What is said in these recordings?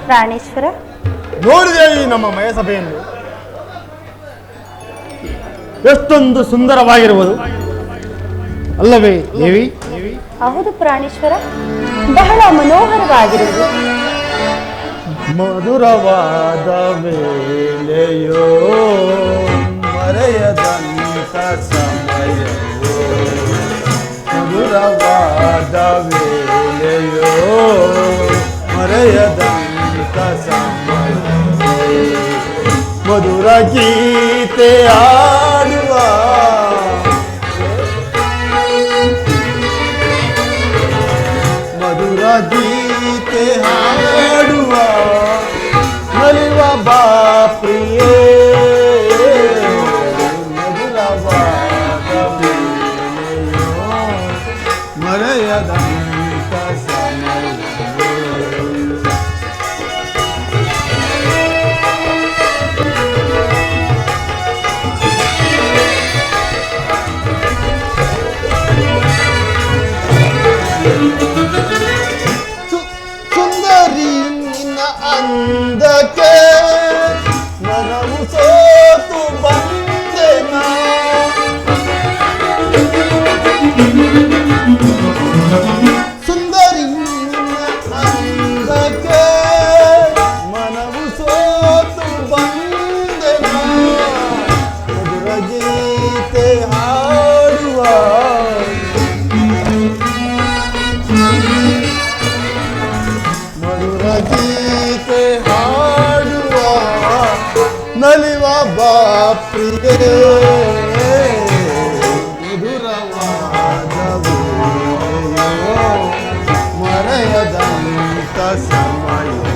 ಪ್ರಾಣೇಶ್ವರ, ನೋಡಿದೆ ಈ ನಮ್ಮ ಮಯಸಭೆಯನ್ನು ಎಷ್ಟೊಂದು ಸುಂದರವಾಗಿರುವುದು ಅಲ್ಲವೇ ದೇವಿ? ಹೌದು ಪ್ರಾಣೇಶ್ವರ, ಬಹಳ ಮನೋಹರವಾಗಿರುವುದು. ಮಧುರವಾದ ವೇಳೆಯೋ ಮರೆಯದಂತ ಸಮಯವೋ, ಮಧುರವಾದ ವೇಳೆಯೋ ಮರೆಯದಂತ ಸಮಯವೋ, ಮಧುರ ಗೀತೆ ಆಡುವ ಮಧುರ ಗೀತೆ ಹಾಡುವ ನಲಿವ ಬಾ ಪ್ರಿಯೇ, ಮಧುರವಾದ ವೇಳೆಯೋ ಮರೆಯದಂತ ಸಮಯವೋ. ಸುಂದರಿ ನಿನ್ನ ಅಂದಕ್ಕೆ ಮನವು ಸೋತು ಬಂದೆನ, ಸುಂದರಿ ನಿನ್ನ ಅಂದಕ್ಕೆ ಮನವು ಸೋತು ಬಂದೆನ, ಮಧುರ ಗೀತೆ ಹಾಡುವ ಮಧುರ ಗೀತೆ ಹಾಡುವ ನಲಿವ ಬಾ ಪ್ರಿಯೇ, ಮಧುರವಾದ ವೇಳೆಯೋ ಮರೆಯದಂತ ಸಮಯವೋ.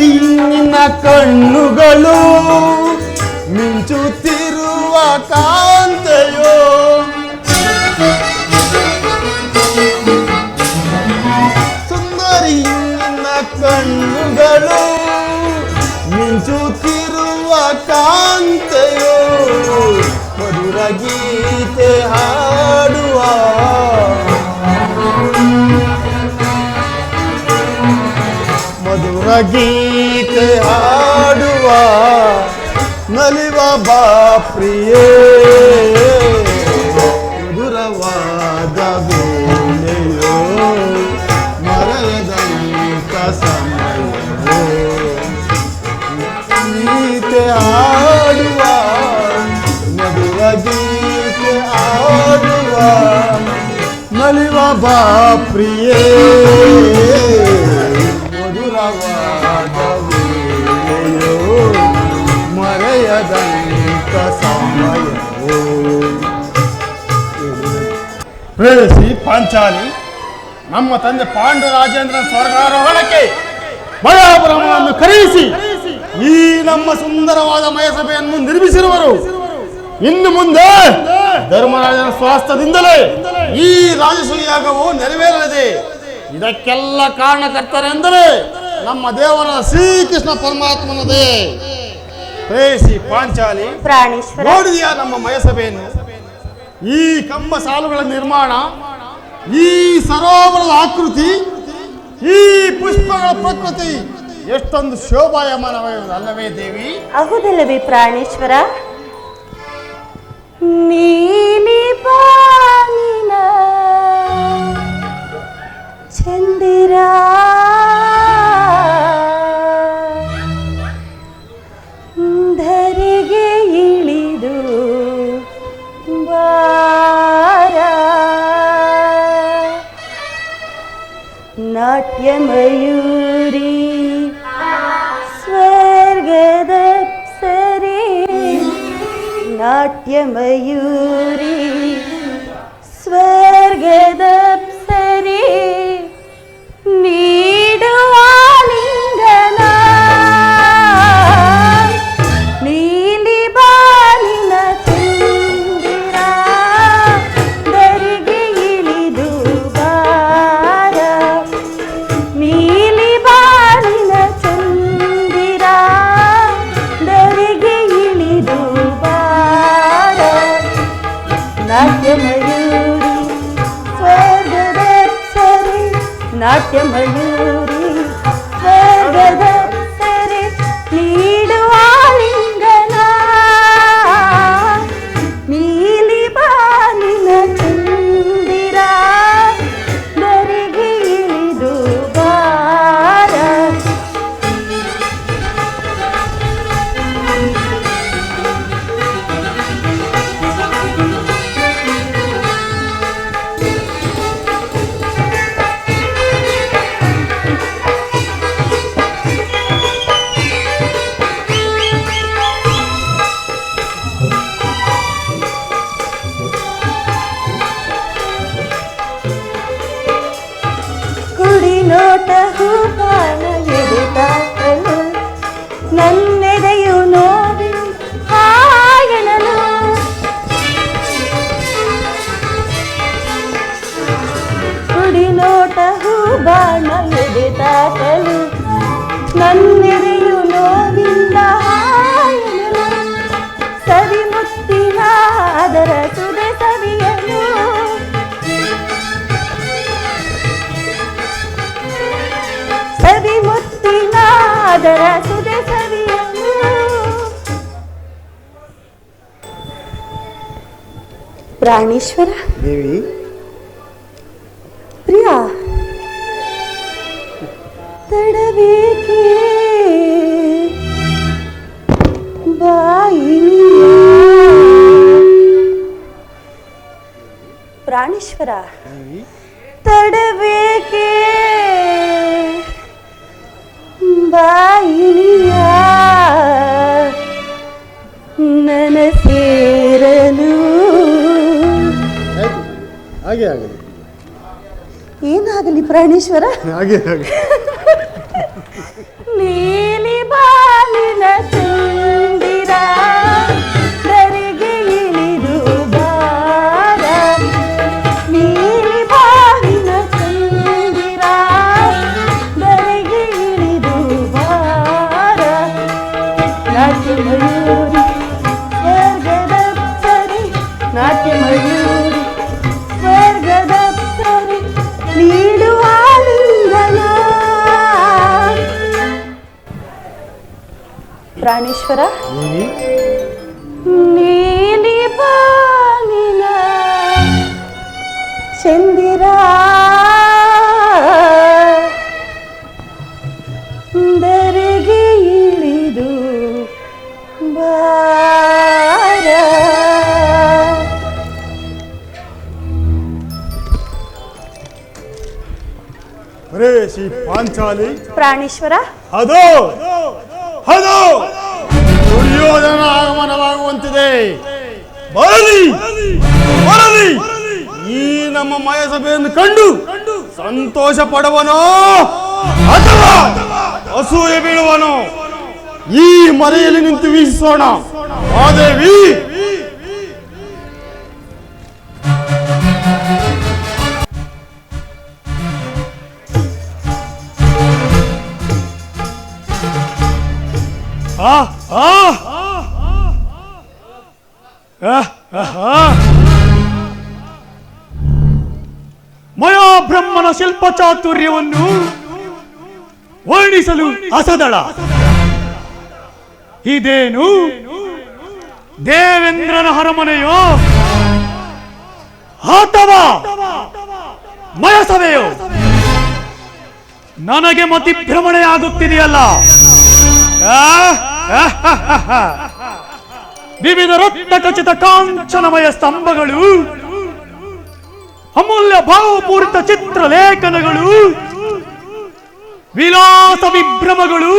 ನಿನ್ನ ಕಣ್ಣುಗಳು ಮಿಂಚುತ್ತಿರುವ ಕಾಂತೆಯೋ, ಸುಂದರಿ ನಿನ್ನ ಕಣ್ಣುಗಳು ಮಿಂಚುತ್ತಿರುವ ಕಾಂತೆಯೋ, ಮಧುರ ಗೀತೆ ಹಾಡುವ ಮಧುರ ಗೀತೆ ಹಾಡುವ ನಲಿವ ಬಾ ಪ್ರಿಯೇ, ಮಧುರವಾದ ವೇಳೆಯೋ ಮರೆಯದಂತ ಸಮಯವೋ, ಗೀತೆ ಹಾಡುವ ಮಧುರ ಗೀತೆ ಹಾಡುವ ನಲಿವ ಬಾ ಪ್ರಿಯೇ, ಮಧುರವಾದ ವೇಳೆಯೋ ಮರೆಯದಂತ ಸಮಯವೋ. ಪ್ರೇಯಸಿ ಪಾಂಚಾಲಿ, ನಮ್ಮ ತಂದೆ ಪಾಂಡುರಾಜೇಂದ್ರ ಸ್ವರ್ಗಾರೋಹಣಕ್ಕೆ ಬಡಾಬ್ರಹ್ಮನನ್ನು ಕರೆಯಿಸಿ ಈ ನಮ್ಮ ಸುಂದರವಾದ ಮಯಸಭೆಯನ್ನು ನಿರ್ಮಿಸಿರುವರು. ಇನ್ನು ಮುಂದೆ ಧರ್ಮರಾಜನ ಸ್ವಾಸ್ಥ್ಯದಿಂದಲೇ ಈ ರಾಜಸೂಯಾಗವು ನೆರವೇರಲಿದೆ. ಇದಕ್ಕೆಲ್ಲ ಕಾರಣಕರ್ತರೆಂದರೆ ನಮ್ಮ ದೇವರ ಶ್ರೀಕೃಷ್ಣ ಪರಮಾತ್ಮನದೇ. ಪ್ರೇಯಸಿ ಪಾಂಚಾಲಿ, ನೋಡಿದೆಯಾ ನಮ್ಮ ಮಯಸಭೆಯನ್ನು? ಈ ಕಂಬ ಸಾಲುಗಳ ನಿರ್ಮಾಣ, ಈ ಸರೋವರದ ಆಕೃತಿ, ಈ ಪುಷ್ಪಗಳ ಪ್ರಕೃತಿ ಎಷ್ಟೊಂದು ಶೋಭಾಯಮಾನವಾಗಿದೆ ಅಲ್ಲವೇ ದೇವಿ? ಹೌದಲ್ಲವೇ ಪ್ರಾಣೇಶ್ವರ? ನೀಲಿ ಬಾನಿನ ಚಂದಿರ ಧರೆಗೆ ಇಳಿದು ಬಾರ, ನಾಟ್ಯ ಮಯೂರಿ ಸ್ವರ್ಗದ ಸರಿ, ನಾಟ್ಯ ಮಯೂರಿ ಸ್ವರ್ಗದ ಸರಿ ನೀಡುವ ಲಿಂಗನ, ನೀಲಿ ಬಾಲಿನ ಚಂದಿರ ನಾಟ್ಯ ಮಯೂರಿ ಸ್ವರ್ಗದ ಸೆರೆ ನೀಡುವ ಲಿಂಗನ ನೀಲಿ ಬಾಲಿನ ಚಂದಿರ ದರಿಗೆ ಇಳಿದು ಬಾರ ನೋಟ ಹೂಪಾನ ಎದೆತಾಕಲು ನನ್ನೆದೆಯು ನೋವಿ ಹಾಯಣಲು ಕುಡಿ ನೋಟ ಹೂಬಾಣ ಎದೆತಾಕಲು ನನ್ನೆದೆಯು ನೋವಿಂದ ಹಾಯಣಲು ಸವಿ ಮುತ್ತಿನ ಅದರ ಸುದೆ ಸವಿಯಲು ಸವಿ ಮುತ್ತಿನ ಅದರ ಸುದೆ ಸವಿಯಲು ಪ್ರಾಣೇಶ್ವರ ದೇವಿ ಪ್ರಿಯ ತಡಬೇಕೆ ಬಾಯಿನಿಯ ಪ್ರಾಣೇಶ್ವರ ತಡಬೇಕೆ ಬಾಯಿನಿಯ ನನ ಸೇರಲು ಹಾಗೆ ಆಗಲಿ ಏನಾಗಲಿ ಪ್ರಾಣೇಶ್ವರ ಹಾಗೆ ಹಾಗೆ ನೀಲಿ ಬಾಲಿನ ಚಂದಿರ ದರಿಗೆ ಇಳಿದು ಬಾರ ನೀಲಿ ಬಾಲಿನ ಚಂದಿರ ದರಿಗೆ ಇಳಿದು ಬಾರ ನಾಟ್ಯ ಮಯೂರಿ ಸ್ವರ್ಗದ ಸರಿ ನಾಟ್ಯ ಮಯೂರಿ ಸ್ವರ್ಗದ ಸರಿ ನೀಡುವ ಲಿಂಗನ ಪ್ರಾಣೇಶ್ವರ ನೀಲಿ ಬಾಲಿನ ಚಂದಿರ ದರಿಗೆ ಇಳಿದು ಬಾರ ರೇಸಿ ಪಾಂಚಾಲಿ ಪ್ರಾಣೇಶ್ವರ ಅದು ಅದು ದುರ್ಯೋಧನ ಆಗಮನವಾಗುವಂತಿದೆ ಬರಲಿ ಬರಲಿ ಈ ನಮ್ಮ ಮಯಸಭೆಯನ್ನು ಕಂಡು ಸಂತೋಷ ಪಡುವನೋ ಅಥವಾ ಅಸೂಯೆ ಬೀಳುವನೋ ಈ ಮರೆಯಲ್ಲಿ ನಿಂತು ವೀಕ್ಷಿಸೋಣ ಮಾದೇವಿ ಮಯಾ ಬ್ರಹ್ಮನ ಶಿಲ್ಪ ಚಾತುರ್ಯವನ್ನು ವರ್ಣಿಸಲು ಅಸದಳ. ಇದೇನು ದೇವೇಂದ್ರನ ಅರಮನೆಯೋ ಅಥವಾ ಮಯಸಭೆಯೋ? ನನಗೆ ಮತಿಭ್ರಮಣೆಯಾಗುತ್ತಿದೆಯಲ್ಲ. ವಿವಿಧ ರಕ್ತ ಖಚಿತ ಕಾಂಚನಮಯ ಸ್ತಂಭಗಳು, ಅಮೂಲ್ಯ ಭಾವಪೂರಿತ ಚಿತ್ರಲೇಖನಗಳು, ವಿಲಾಸ ವಿಭ್ರಮಗಳು,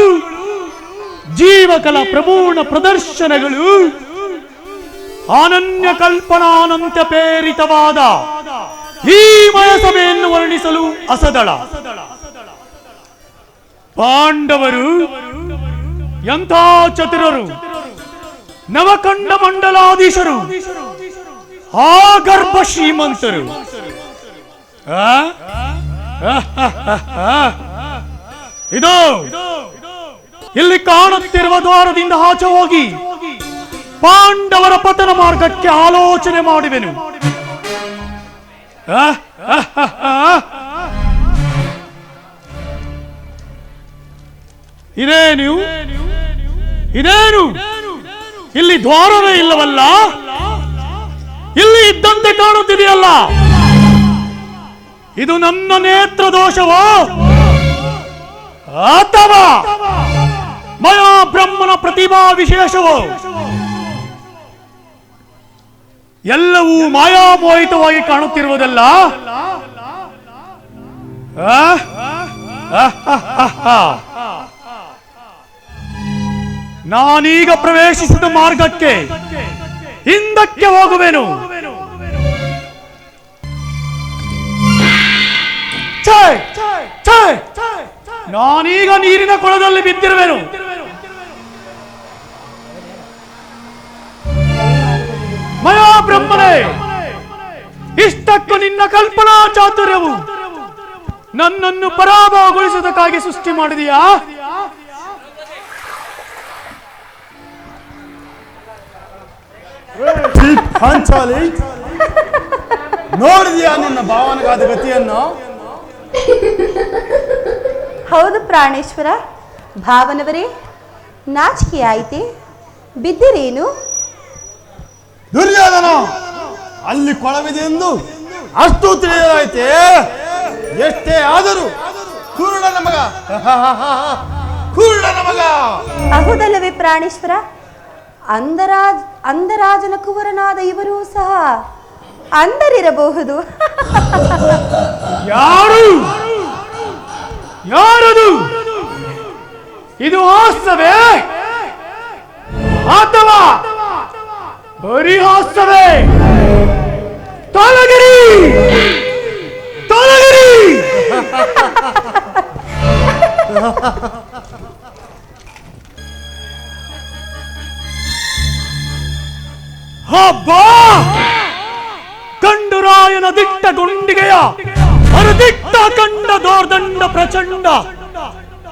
ಜೀವಕಲಾ ಪ್ರಪೂರ್ಣ ಪ್ರದರ್ಶನಗಳು, ಅನನ್ಯ ಕಲ್ಪನಾನಂತ್ಯ ಪ್ರೇರಿತವಾದ ಈ ಮಯಸಭೆಯನ್ನು ವರ್ಣಿಸಲು ಅಸದಳ. ಪಾಂಡವರು ಎಂಥ ಚತುರರು, ನವಖಂಡ ಮಂಡಲಾಧೀಶರು, ಆಗರ್ಭ ಶ್ರೀಮಂತರು. ಇದು ಇಲ್ಲಿ ಕಾಣುತ್ತಿರುವ ದ್ವಾರದಿಂದ ಆಚೆ ಹೋಗಿ ಪಾಂಡವರ ಪತನ ಮಾರ್ಗಕ್ಕೆ ಆಲೋಚನೆ ಮಾಡುವೆನು. ಇದೇನು ಇದೇನು ಇಲ್ಲಿ ದ್ವಾರವೇ ಇಲ್ಲವಲ್ಲ, ಇಲ್ಲಿ ಇದ್ದಂತೆ ಕಾಣುತ್ತಿದೆಯಲ್ಲ. ಇದು ನನ್ನ ನೇತ್ರ ದೋಷವೋ ಅಥವಾ ಮಯಾ ಬ್ರಹ್ಮನ ಪ್ರತಿಭಾ ವಿಶೇಷವೋ? ಎಲ್ಲವೂ ಮಾಯಾಮೋಹಿತವಾಗಿ ಕಾಣುತ್ತಿರುವುದಲ್ಲ. ನಾನೀಗ ಪ್ರವೇಶಿಸಿದ ಮಾರ್ಗಕ್ಕೆ ಹಿಂದಕ್ಕೆ ಹೋಗುವೆನು. ನಾನೀಗ ನೀರಿನ ಕೊಳದಲ್ಲಿ ಬಿದ್ದಿರುವೆನು. ಮಯಾ ಬ್ರಹ್ಮನೇ, ಇಷ್ಟಕ್ಕೂ ನಿನ್ನ ಕಲ್ಪನಾ ಚಾತುರ್ಯವು ನನ್ನನ್ನು ಪರಾಭವಗೊಳಿಸುವುದಕ್ಕಾಗಿ ಸೃಷ್ಟಿ ಮಾಡಿದೆಯಾ? ಪಾಂಚಾಲಿ, ನೋಡಿದ್ಯಾ ನಿನ್ನ ಭಾವನಗಾದ ಗತಿಯನ್ನು? ಹೌದು ಪ್ರಾಣೇಶ್ವರ. ಭಾವನವರೇ, ನಾಚಿಕೆ ಆಯಿತೆ? ಬಿದ್ದಿರೇನು? ದುರ್ಯೋಧನ ಅಲ್ಲಿ ಕೊಳವಿದೆ ಎಂದು ಅಷ್ಟು ತಿಳಿಯಲಾಯ್ತೆ. ಎಷ್ಟೇ ಆದರೂ ಕುರುಡನ ಮಗ, ಕುರುಡನ ಮಗ. ಹೌದಲ್ಲವೇ ಪ್ರಾಣೇಶ್ವರ? ಅಂದರಾಜನ ಕುವರನಾದ ಇವರೂ ಸಹ ಅಂದರಿರಬಹುದು. ಯಾರು ಯಾರದು? ಇದು ಹಾಸ್ಯವೇ ಅಥವಾ ಬರೀ ಹಾಸ್ಯವೇ? ತೊಲಗಿರಿ, ತೊಲಗಿರಿ. ಹಬ್ಬ ಕಂಡುರಾಯನ ದಿಟ್ಟ ಗುಂಡಿಗೆಯ ಅರದಿಟ್ಟ ಕಂಡ ದೋರ್ದಂಡ ಪ್ರಚಂಡ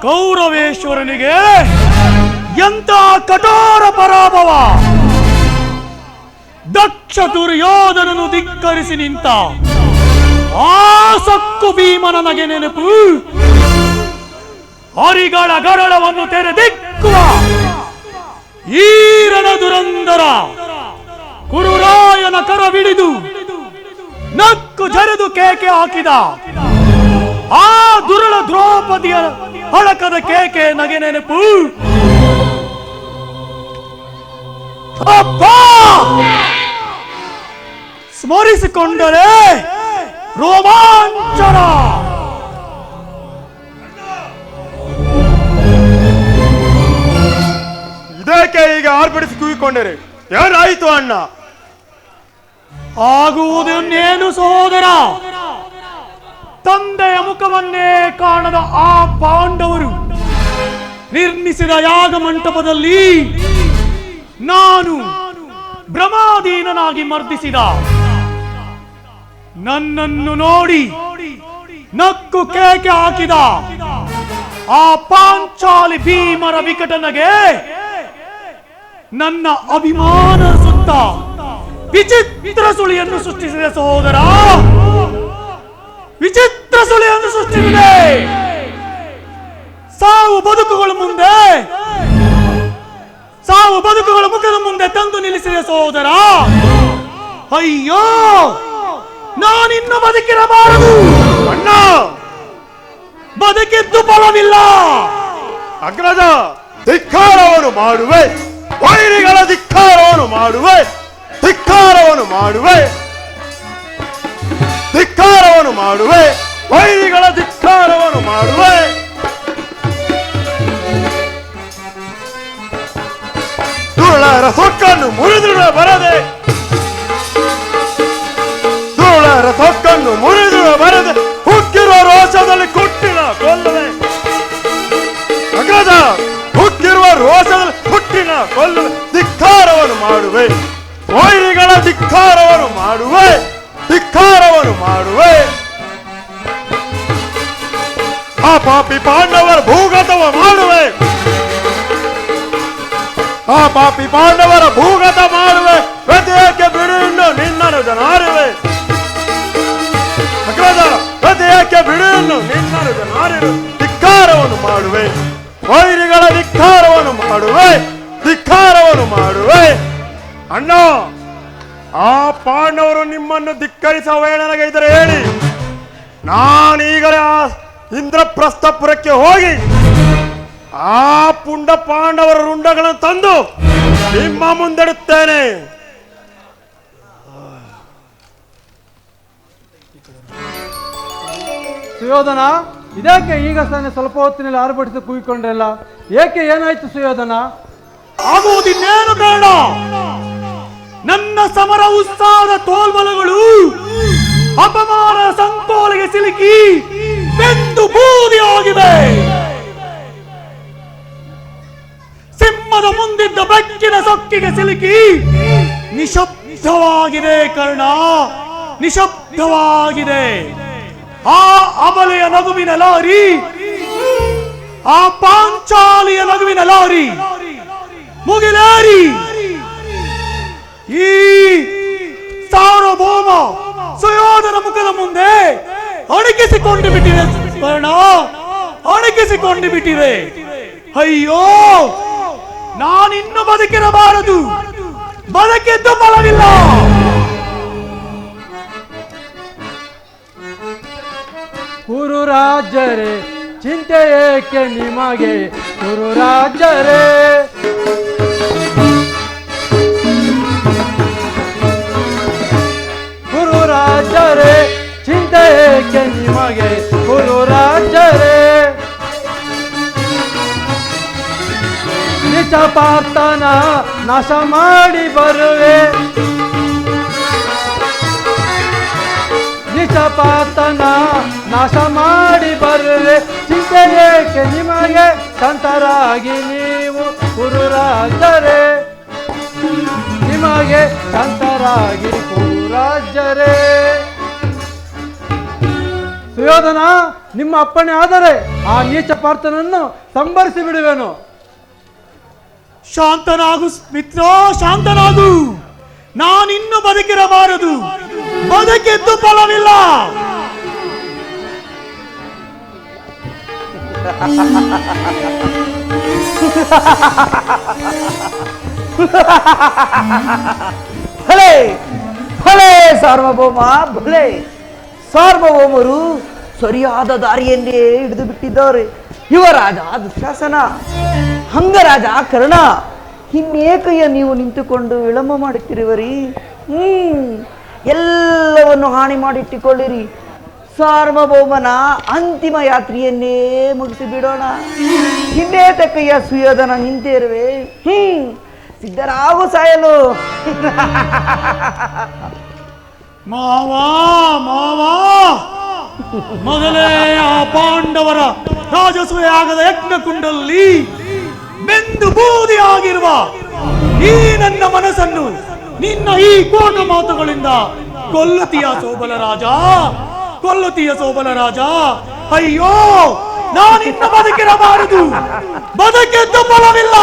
ಕೌರವೇಶ್ವರನಿಗೆ ಎಂತ ಕಠೋರ ಪರಾಭವ! ದಕ್ಷ ದುರ್ಯೋಧನನು ಧಿಕ್ಕರಿಸಿ ನಿಂತ ಆ ಸಕ್ಕು ಭೀಮನ ನಗೆ ನೆನಪು, ಹರಿಗಳ ಗರಳವನ್ನು ತೆರೆದಿಕ್ಕುವ ಈರನ ದುರಂದರ ಕುರುರಾಯನ ಕರವಿಡಿದು ನಕ್ಕು ಜರೆದು ಕೇಕೆ ಹಾಕಿದ ಆ ದುರುಳ ದ್ರೌಪದಿಯ ಹಳಕದ ಕೇಕೆ ನಗೆ ನೆನಪು. ಅಪ್ಪ ಸ್ಮರಿಸಿಕೊಂಡರೆ ರೋಮಾಂಚನ. ಇದಕ್ಕೆ ಈಗ ಆರ್ಭಟಿಸಿ ಕೂಗಿಕೊಂಡರೆ ಏನಾಯಿತು ಅಣ್ಣ? ಆಗುವುದನ್ನೇನು ಸಹೋದರ? ತಂದೆಯ ಮುಖವನ್ನೇ ಕಾಣದ ಆ ಪಾಂಡವರು ನಿರ್ಮಿಸಿದ ಯಾಗ ಮಂಟಪದಲ್ಲಿ ನಾನು ಭ್ರಮಾಧೀನನಾಗಿ ಮರ್ದಿಸಿದ ನನ್ನನ್ನು ನೋಡಿ ನಕ್ಕು ಕೇಕೆ ಹಾಕಿದ ಆ ಪಾಂಚಾಲಿ ಭೀಮರ ವಿಕಟನಗೆ ನನ್ನ ಅಭಿಮಾನ ಸುತ್ತ ವಿಚಿತ್ರ ಸುಳಿಯನ್ನು ಸೃಷ್ಟಿಸಿದೆ ಸಹೋದರ, ವಿಚಿತ್ರ ಸುಳಿಯನ್ನು ಸೃಷ್ಟಿಸಿದೆ. ಸಾವು ಬದುಕುಗಳ ಮುಂದೆ, ಸಾವು ಬದುಕುಗಳ ಮುಖದ ಮುಂದೆ ತಂದು ನಿಲ್ಲಿಸಿದೆ ಸಹೋದರ. ಅಯ್ಯೋ, ನಾನಿನ್ನು ಬದುಕಿರಬಾರದು ಅಣ್ಣ. ಬದುಕಿದ್ದು ಫಲವಿಲ್ಲ. ಅಗ್ರಜ, ಧಿಕ್ಕಾರವನ್ನು ಮಾಡುವೆ, ವೈರಿಗಳ ಧಿಕ್ಕಾರವನ್ನು ಮಾಡುವೆ, ಧಿಕ್ಕಾರವನ್ನು ಮಾಡುವೆ, ಧಿಕ್ಕಾರವನ್ನು ಮಾಡುವೆ, ವೈರಿಗಳ ಧಿಕ್ಕಾರವನ್ನು ಮಾಡುವೆ. ದುರುಳರ ಸೊಕ್ಕನ್ನು ಮುರಿದುಳ ಬರದೆ, ದುರುಳರ ಸೊಕ್ಕನ್ನು ಮುರಿದುಳ ಬರದೆ ಹುಕ್ಕಿರುವ ರೋಷದಲ್ಲಿ ಕುಟ್ಟಿನ ಕೊಲ್ಲುವೆ. ಅಗ್ರಜ, ಹುಕ್ಕಿರುವ ರೋಷದಲ್ಲಿ ಹುಟ್ಟಿನ ಕೊಲ್ಲುವೆ, ಧಿಕ್ಕಾರವನ್ನು ಮಾಡುವೆ, ವೈರಿಗಳ ಧಿಕ್ಕಾರವನ್ನು ಮಾಡುವೆ, ಧಿಕ್ಕಾರವನ್ನು ಮಾಡುವೆ. ಆ ಪಾಪಿ ಪಾಂಡವರ ಭೂಗತವ ಮಾಡುವೆ, ಆ ಪಾಪಿ ಪಾಂಡವರ ಭೂಗತ ಮಾಡುವೆ. ಪ್ರತಿಯಕ್ಕೆ ಬಿಡು ಇನ್ನು ನಿನ್ನನು ಜನಾರಿವೆ. ಅಗ್ರಜ, ಪ್ರತಿಯಕ್ಕೆ ಬಿಡು ಇನ್ನು ನಿನ್ನನು ಜನಾರಿವೆ. ಧಿಕ್ಕಾರವನ್ನು ಮಾಡುವೆ, ವೈರಿಗಳ ಆ ಪಾಂಡವರು ನಿಮ್ಮನ್ನು ಧಿಕ್ಕರಿಸುವ ವೇಳೆನಗಿದ್ದರೆ ಹೇಳಿ, ನಾನೀಗಲೇ ಆ ಇಂದ್ರಪ್ರಸ್ಥಪುರಕ್ಕೆ ಹೋಗಿ ಆ ಪುಂಡ ಪಾಂಡವರ ರುಂಡಗಳನ್ನು ತಂದು ನಿಮ್ಮ ಮುಂದಿಡುತ್ತೇನೆ. ಸುಯೋಧನ, ಇದಕ್ಕೆ ಈಗ ತಾನೇ ಸ್ವಲ್ಪ ಹೊತ್ತಿನಲ್ಲಿ ಆರ್ಭಟಿಸಿ ಕೂಗಿಕೊಂಡ್ರಲ್ಲ, ಏಕೆ ಏನಾಯ್ತು ಸುಯೋಧನ? ಆಗುವುದಿನ್ನೇನು ಬೇಡ. ನನ್ನ ಸಮರ ಉತ್ಸಾಹದ ತೋಲ್ಬಲಗಳು ಅಪಮಾನ ಸಂಕೋಲೆಗೆ ಸಿಲುಕಿ ಬೆಂದು ಬೂದಿಯಾಗಿವೆ. ಸಿಂಹದ ಮುಂದಿದ್ದ ಬೆಕ್ಕಿನ ಸೊಕ್ಕಿಗೆ ಸಿಲುಕಿ ನಿಶಬ್ದವಾಗಿದೆ ಕರ್ಣ, ನಿಶಬ್ದವಾಗಿದೆ. ಆ ಅಬಲೆಯ ನಗುವಿನ ಲಾರಿ, ಆ ಪಾಂಚಾಲಿಯ ನಗುವಿನ ಲಾರಿ ಮುಗಿಲಾರಿ ಈ ಸಾರ್ವಭೌಮ ಸುಯೋಧನ ಮುಖದ ಮುಂದೆ ಅಣಕಿಸಿಕೊಂಡು ಬಿಟ್ಟಿದೆ ಕರ್ಣ, ಅಣಕಿಸಿಕೊಂಡು ಬಿಟ್ಟಿದೆ. ಅಯ್ಯೋ, ನಾನಿನ್ನು ಬದುಕಿರಬಾರದು, ಬದುಕಿದ್ದು ಫಲವಿಲ್ಲ. ಕುರು ರಾಜರೇ, ಚಿಂತೆ ಏಕೆ ನಿಮಗೆ ಕುರು ರಾಜರೇ? ಕುರು ರಾಜರೇ, ಚಿಂತೆ ಏಕೆ ನಿಮಗೆ ಕುರು ರಾಜರೇ? ನಿಜ ಪಾರ್ಥನ ನಾಶ ಮಾಡಿ ಬರುವೆ, ನಿಜ ಪಾರ್ಥನ ನಾಶ ಮಾಡಿ ಬರುವೆ. ಚಿಂತೆ ಏಕೆ ನಿಮಗೆ, ಸಂತರಾಗಿ ನೀವು ಕುರು ರಾಜರೇ, ನಿಮಗೆ ಸಂತರಾಗಿ ಕುರು ರಾಜರೇ. ಸುಯೋಧನ, ನಿಮ್ಮ ಅಪ್ಪಣೆ ಆದರೆ ಆ ನೀಚ ಪಾರ್ಥನನ್ನು ಸಂಬರಿಸಿ ಬಿಡುವೆನು. ಶಾಂತನಾಗು ಮಿತ್ರ, ಶಾಂತನಾಗು. ನಾನಿನ್ನು ಬದುಕಿರಬಾರದು, ಬದುಕಿದ್ದು ಫಲವಿಲ್ಲ. ಭಲೆ ಭಲೆ ಸಾರ್ವಭೌಮ, ಭಲೆ. ಸಾರ್ವಭೌಮರು ಸರಿಯಾದ ದಾರಿಯನ್ನೇ ಹಿಡಿದು ಬಿಟ್ಟಿದ್ದಾರೆ. ಯುವರಾಜ ದುಶ್ಯಾಸನ, ಅಂಗರಾಜ ಕರ್ಣ, ಇನ್ನೇಕಯ್ಯ ನೀವು ನಿಂತುಕೊಂಡು ವಿಳಂಬ ಮಾಡುತ್ತಿರುವರಿ? ಎಲ್ಲವನ್ನು ಹಾನಿ ಮಾಡಿಟ್ಟಿಕೊಳ್ಳಿರಿ. ಸಾರ್ವಭೌಮನ ಅಂತಿಮ ಯಾತ್ರೆಯನ್ನೇ ಮುಗಿಸಿ ಬಿಡೋಣ. ಇನ್ನೇತಕ್ಕಯ್ಯ ಸುಯೋಧನ ನಿಂತಿರುವೆ? ಸಿದ್ಧರಾಗು ಸಾಯಲು. ಮಾವಾ ಮಾವಾ, ಮೊದಲೇ ಆ ಪಾಂಡವರ ರಾಜಸೂಯಾಗದ ಯಜ್ಞಕುಂಡಲ್ಲಿ ಬೆಂದು ಬೂದಿ ಆಗಿರುವ ಈ ನನ್ನ ಮನಸ್ಸನ್ನು ನಿನ್ನ ಈ ಕೋಟ ಮಾತುಗಳಿಂದ ಕೊಲ್ಲುತ್ತೀಯ ಸೋಬಲ ರಾಜ, ಕೊಲ್ಲುತ್ತೀಯ ಸೋಬಲ ರಾಜ. ಅಯ್ಯೋ, ನಾನಿನ್ನ ಬದುಕಿರಬಾರದು, ಬದುಕಿದ್ದು ಫಲವಿಲ್ಲ.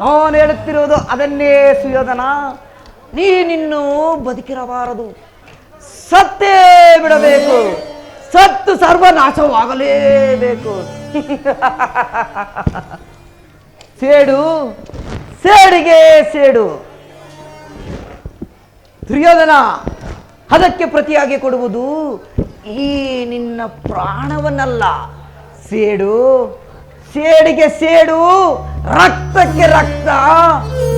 ನಾನು ಹೇಳುತ್ತಿರುವುದು ಅದನ್ನೇ ಸುಯೋಧನ. ನೀನಿನ್ನೂ ಬದುಕಿರಬಾರದು, ಸತ್ತೇ ಬಿಡಬೇಕು, ಸತ್ತು ಸರ್ವನಾಶವಾಗಲೇಬೇಕು. ಸೇಡು ಸೇಡಿಗೆ ಸೇಡು. ದುರ್ಯೋಧನ, ಅದಕ್ಕೆ ಪ್ರತಿಯಾಗಿ ಕೊಡುವುದು ಈ ನಿನ್ನ ಪ್ರಾಣವನ್ನಲ್ಲ. ಸೇಡು ಸೇಡಿಗೆ ಸೇಡು, ರಕ್ತಕ್ಕೆ ರಕ್ತ,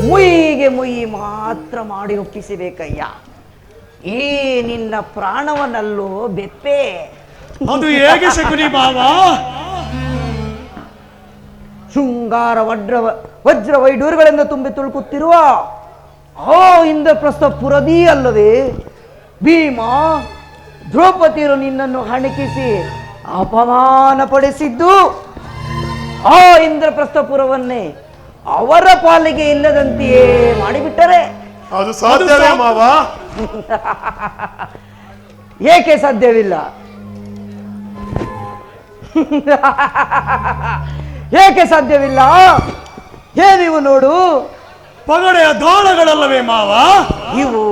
ಮುಯ್ಯಿಗೆ ಮುಯ್ಯಿ ಮಾತ್ರ ಮಾಡಿ ಒಪ್ಪಿಸಬೇಕಯ್ಯ. ಈ ನಿನ್ನ ಪ್ರಾಣವನ್ನಲ್ಲೋ ಬೆಪ್ಪೆ. ಅದು ಹೇಗೆ ಶಕುನಿ ಭಾವ? ಶೃಂಗಾರ ವಜ್ರ ವೈಡೂರುಗಳಿಂದ ತುಂಬಿ ತುಳುಕುತ್ತಿರುವ ಆ ಇಂದ್ರಪ್ರಸ್ಥಪುರದಿ ಅಲ್ಲವೇ ಭೀಮ ದ್ರೌಪದಿಯರು ನಿನ್ನನ್ನು ಹಣಕಿಸಿ ಅಪಮಾನಪಡಿಸಿದ್ದು ಆ ಇಂದ್ರಪ್ರಸ್ಥಪುರವನ್ನೇ ಅವರ ಪಾಲಿಗೆ ಇಲ್ಲದಂತೆಯೇ ಮಾಡಿಬಿಟ್ಟರೆ ಅದು ಸಾಧ್ಯವೇ ಮಾವ? ಏಕೆ ಸಾಧ್ಯವಿಲ್ಲ? ಏಕೆ ಸಾಧ್ಯವಿಲ್ಲ? ಏನಿವು ನೋಡು, ಪಗಡೆಯ ದಾಳಗಳಲ್ಲವೇ ಮಾವ? ಇವು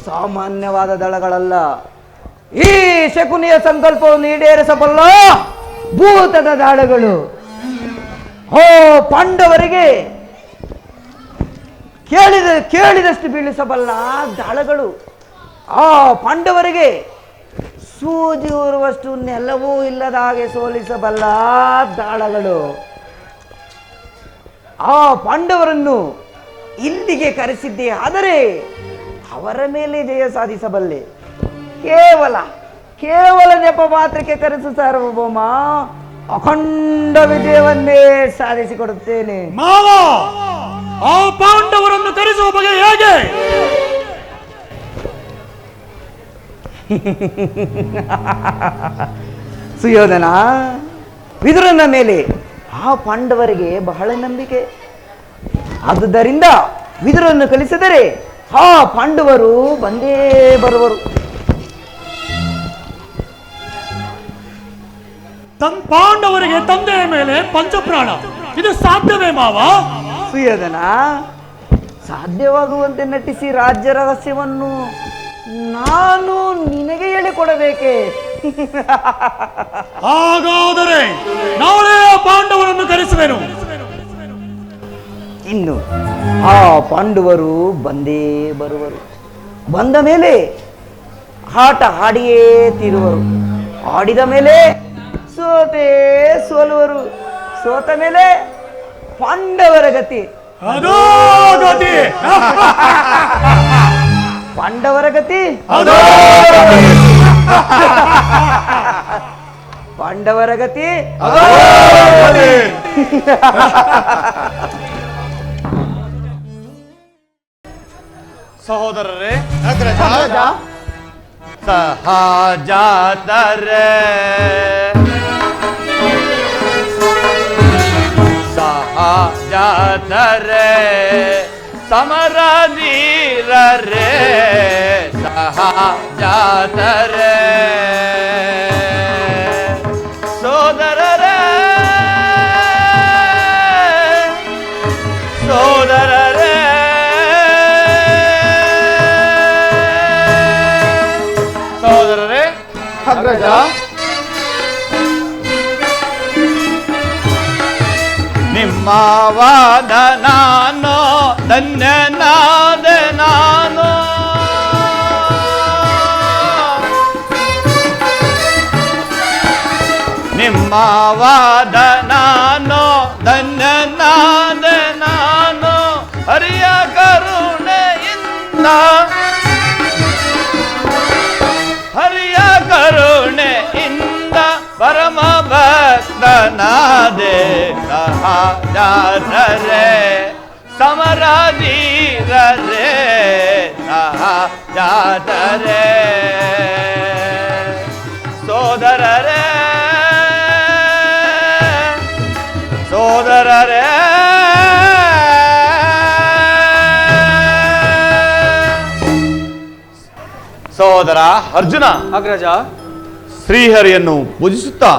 ಸಾಮಾನ್ಯವಾದ ದಳಗಳಲ್ಲ. ಈ ಶಕುನಿಯ ಸಂಕಲ್ಪವನ್ನು ಈಡೇರಿಸಬಲ್ಲ ಭೂತದ ದಾಳಗಳು. ಓ ಪಾಂಡವರಿಗೆ ಕೇಳಿದಷ್ಟು ಬೀಳಿಸಬಲ್ಲ ದಾಳಗಳು. ಆ ಪಾಂಡವರಿಗೆ ಸೂಜಿ ಊರುವಷ್ಟು ನೆಲವೂ ಇಲ್ಲದ ಹಾಗೆ ಸೋಲಿಸಬಲ್ಲ ದಾಳಗಳು. ಆ ಪಾಂಡವರನ್ನು ಇಲ್ಲಿಗೆ ಕರೆಸಿದ್ದೇ ಆದರೆ ಅವರ ಮೇಲೆ ಜಯ ಸಾಧಿಸಬಲ್ಲೆ. ಕೇವಲ ನೆಪ ಮಾತ್ರಕ್ಕೆ ಕರೆಸು ಸಾರ್ವಭೌಮ, ಅಖಂಡ ವಿಜಯವನ್ನೇ ಸಾಧಿಸಿಕೊಡುತ್ತೇನೆ. ಮಾವ, ಆ ಪಾಂಡವರನ್ನು ಕರೆಸುವ ಬಗೆ ಹೇಗೆ? ಸುಯೋಧನ, ವಿದುರನ ಮೇಲೆ ಆ ಪಾಂಡವರಿಗೆ ಬಹಳ ನಂಬಿಕೆ. ಆದುದರಿಂದ ವಿದುರನ್ನು ಕಲಿಸಿದರೆ ಆ ಪಾಂಡವರು ಬಂದೇ ಬರುವರು. ಪಾಂಡವರಿಗೆ ತಂದೆಯ ಮೇಲೆ ಪಂಚಪ್ರಾಣ, ಇದು ಸಾಧ್ಯವೇ ಮಾವ? ಸುಯೋಧನ, ಸಾಧ್ಯವಾಗುವಂತೆ ನಟಿಸಿ ರಾಜ್ಯ ರಹಸ್ಯವನ್ನು ನಾನು ನಿನಗೆ ಹೇಳಿಕೊಡಬೇಕೆ? ಹಾಗಾದರೆ ನಾಳೆ ಆ ಪಾಂಡವರನ್ನು ಕರೆಸುವೆನು. ಇನ್ನು ಆ ಪಾಂಡವರು ಬಂದೇ ಬರುವರು. ಬಂದ ಮೇಲೆ ಆಟ ಆಡಿಯೇ ತೀರುವರು. ಆಡಿದ ಮೇಲೆ ಸೋಲುವರು. ಸೋತ ಮೇಲೆ ಪಾಂಡವರ ಗತಿ. ಅದೋ ಗತಿ, ಪಾಂಡವರ ಗತಿ, ಪಾಂಡವರ ಗತಿ. ಸಹೋದರರೇ, ಸಹಜಾತರೆ ಸಹಜಾತರೆ ಸಮರ ನೀರರೆ ಸಹಜಾತರೆ ಸೋದರರೇ ಸೋದರರೇ ಸಹೋದರರೇ, ಅಗ್ರಜ, ನಿಮ್ಮ ವಾದ ನಾನು ಧನ್ಯನಾದ ನಾನು ನಿಮ್ಮ ವಾದ ನಾನು ಧನ್ಯನಾದ ನಾನು ಹರಿಯ ಕರುಣೆಯಿಂದ ಹರಿಯ ಕರುಣೆಯಿಂದ ಪರಮ ಭಕ್ತನಾದೆ ಸಹಜಾತರೆ ಸಮರಧೀರರೆ ಸಹಜಾತರೆ ಸೋದರರೇ ಸೋದರರೇ ಸಹೋದರ ಅರ್ಜುನ, ಅಗ್ರಜ, ಶ್ರೀಹರಿಯನ್ನು ಪೂಜಿಸುತ್ತಾ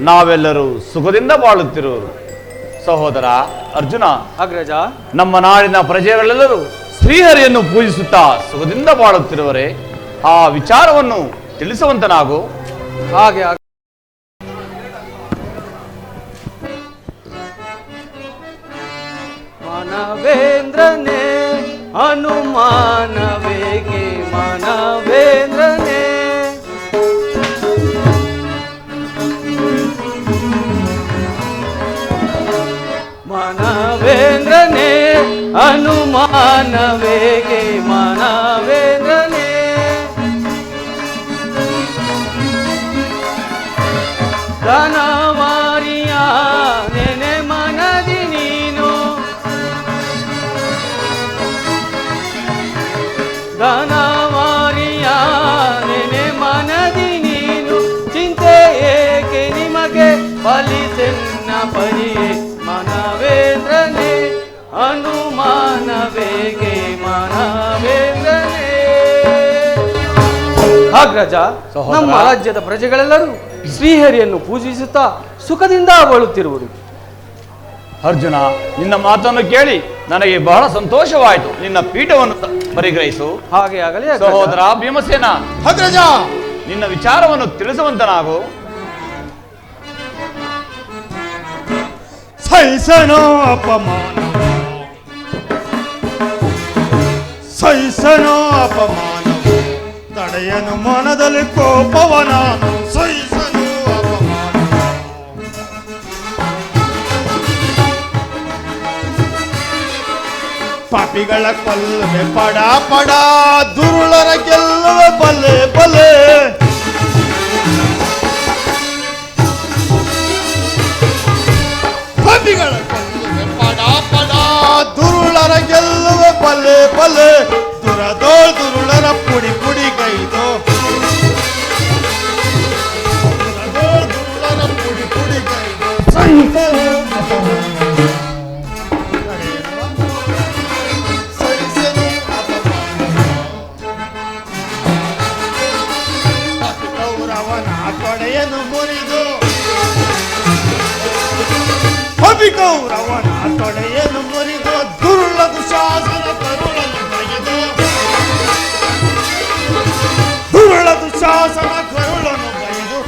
ನಾವೆಲ್ಲರೂ ಸುಖದಿಂದ ಬಾಳುತ್ತಿರುವರು. ಸಹೋದರ ಅರ್ಜುನ, ಅಗ್ರಜ, ನಮ್ಮ ನಾಡಿನ ಪ್ರಜೆಗಳೆಲ್ಲರೂ ಶ್ರೀಹರಿಯನ್ನು ಪೂಜಿಸುತ್ತಾ ಸುಖದಿಂದ ಬಾಳುತ್ತಿರುವರೆ ಆ ವಿಚಾರವನ್ನು ತಿಳಿಸುವಂತನಾಗು. ಹಾಗೆ ಮಾನವೇಂದ್ರನೇ ಅನುಮಾನವೇಗೆ ಮಾನವೇಂದ್ರನೇ ಮಾನವೇಂದ್ರನೇ ಅನುಮಾನವೇಗೆ ಮಾನವೇಂದ್ರನೇ ಧನವಾರಿಯ ನೆನೆ ಮನದಿ ನೀನು ಧನವಾರಿಯ ನೆನೆ ಮನದಿ ನೀನು ಚಿಂತೆ ಏಕೆ ನಿಮಗೆ ಫಲಿಸೆನ್ನ ಪರಿಯೇ ಮಾನವೇಂದ್ರನೇ ಅನುಮಾನವೇಗೆ ಮಾನವೇಂದ್ರನೇ. ಅಗ್ರಜ, ನಮ್ಮ ರಾಜ್ಯದ ಪ್ರಜೆಗಳೆಲ್ಲರೂ ಶ್ರೀಹರಿಯನ್ನು ಪೂಜಿಸುತ್ತಾ ಸುಖದಿಂದ ಬಾಳುತ್ತಿರುವುದು. ಅರ್ಜುನ, ನಿನ್ನ ಮಾತನ್ನು ಕೇಳಿ ನನಗೆ ಬಹಳ ಸಂತೋಷವಾಯಿತು. ನಿನ್ನ ಪೀಠವನ್ನು ಪರಿಗ್ರಹಿಸು. ಹಾಗೆ ಆಗಲಿ ಅಗ್ರಜ. ಸಹೋದರ ಭೀಮಸೇನ, ಅಗ್ರಜ, ನಿನ್ನ ವಿಚಾರವನ್ನು ತಿಳಿಸುವಂತನಾಗು. ಸೈಸನೋ ಅಪಮಾನ ಸಹಿಸನು ಅಪಮಾನವು ತಡೆಯನು ಮನದಲ್ಲಿ ಕೋಪವ ನಾನು ಸಹಿಸನು ಅಪಮಾನವು. ಪಾಪಿಗಳ ಕೊಲ್ಲುವೆ ಪಡ ಪಡ ದುರುಳರ ಗೆಲ್ಲುವೆ ಬಲೆ ಬಲೆ. ಪಾಪಿಗಳ ಕೊಲ್ಲುವೆ ಪಡ ಪಡ ದುರುಳರ ಗೆಲ್ಲುವೆ ಬಲೆ ಬಲೆ. ದುರುಳರ ಪುಡಿ ಪುಡಿ ಗೈದು ದುರುಳರ ಪುಡಿ ಪುಡಿ ಗೈದು ಸಹಿಸನು ಕೌರವನ ತೊಡೆಯನ್ನು ಮುರಿದು ಕೌರವನ ತೊಡೆಯನ್ನು ಮುರಿದು ದುರುಳದು ಶಾಸನ ಕರುಳನ್ನು ಬಗೆದು ದುರುಳದು ಶಾಸನ ಕರುಳನ್ನು ಬಗೆದು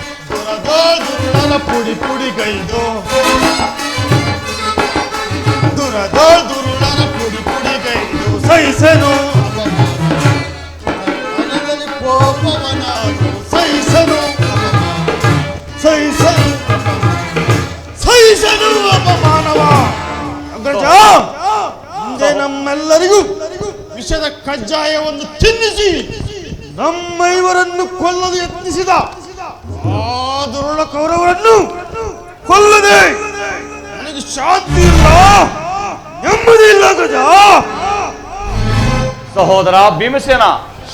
ದುರುಳನ ಪುಡಿ ಪುಡಿ ಗೈದು ದುರುಳನ ಪುಡಿ ಪುಡಿ ಗೈದು ಸಹಿಸನು ಮನದಲ್ಲಿ ಕೋಪವನಾದು ಸಹಿಸನು ಸಹಿಸನು ಸಹಿಸನು ಅಪಮಾನವ. ಅಗ್ರಜ ಮುಂದೆ ನಮ್ಮೆಲ್ಲರಿಗೂ ವಿಷದ ಕಜ್ಜಾಯವನ್ನು ತಿನ್ನಿಸಿ ನಮ್ಮ ಇವರನ್ನು ಕೊಲ್ಲಲು ಯತ್ನಿಸಿದ ಆ ದುರುಳ ಕೌರವರನ್ನು ಕೊಲ್ಲದೆ ನನಗೆ ಶಾಂತಿ ಇಲ್ಲ, ನೆಮ್ಮದಿ ಇಲ್ಲ. ಅಗ್ರಜ ಸಹೋದರ ಭೀಮಸೇನ,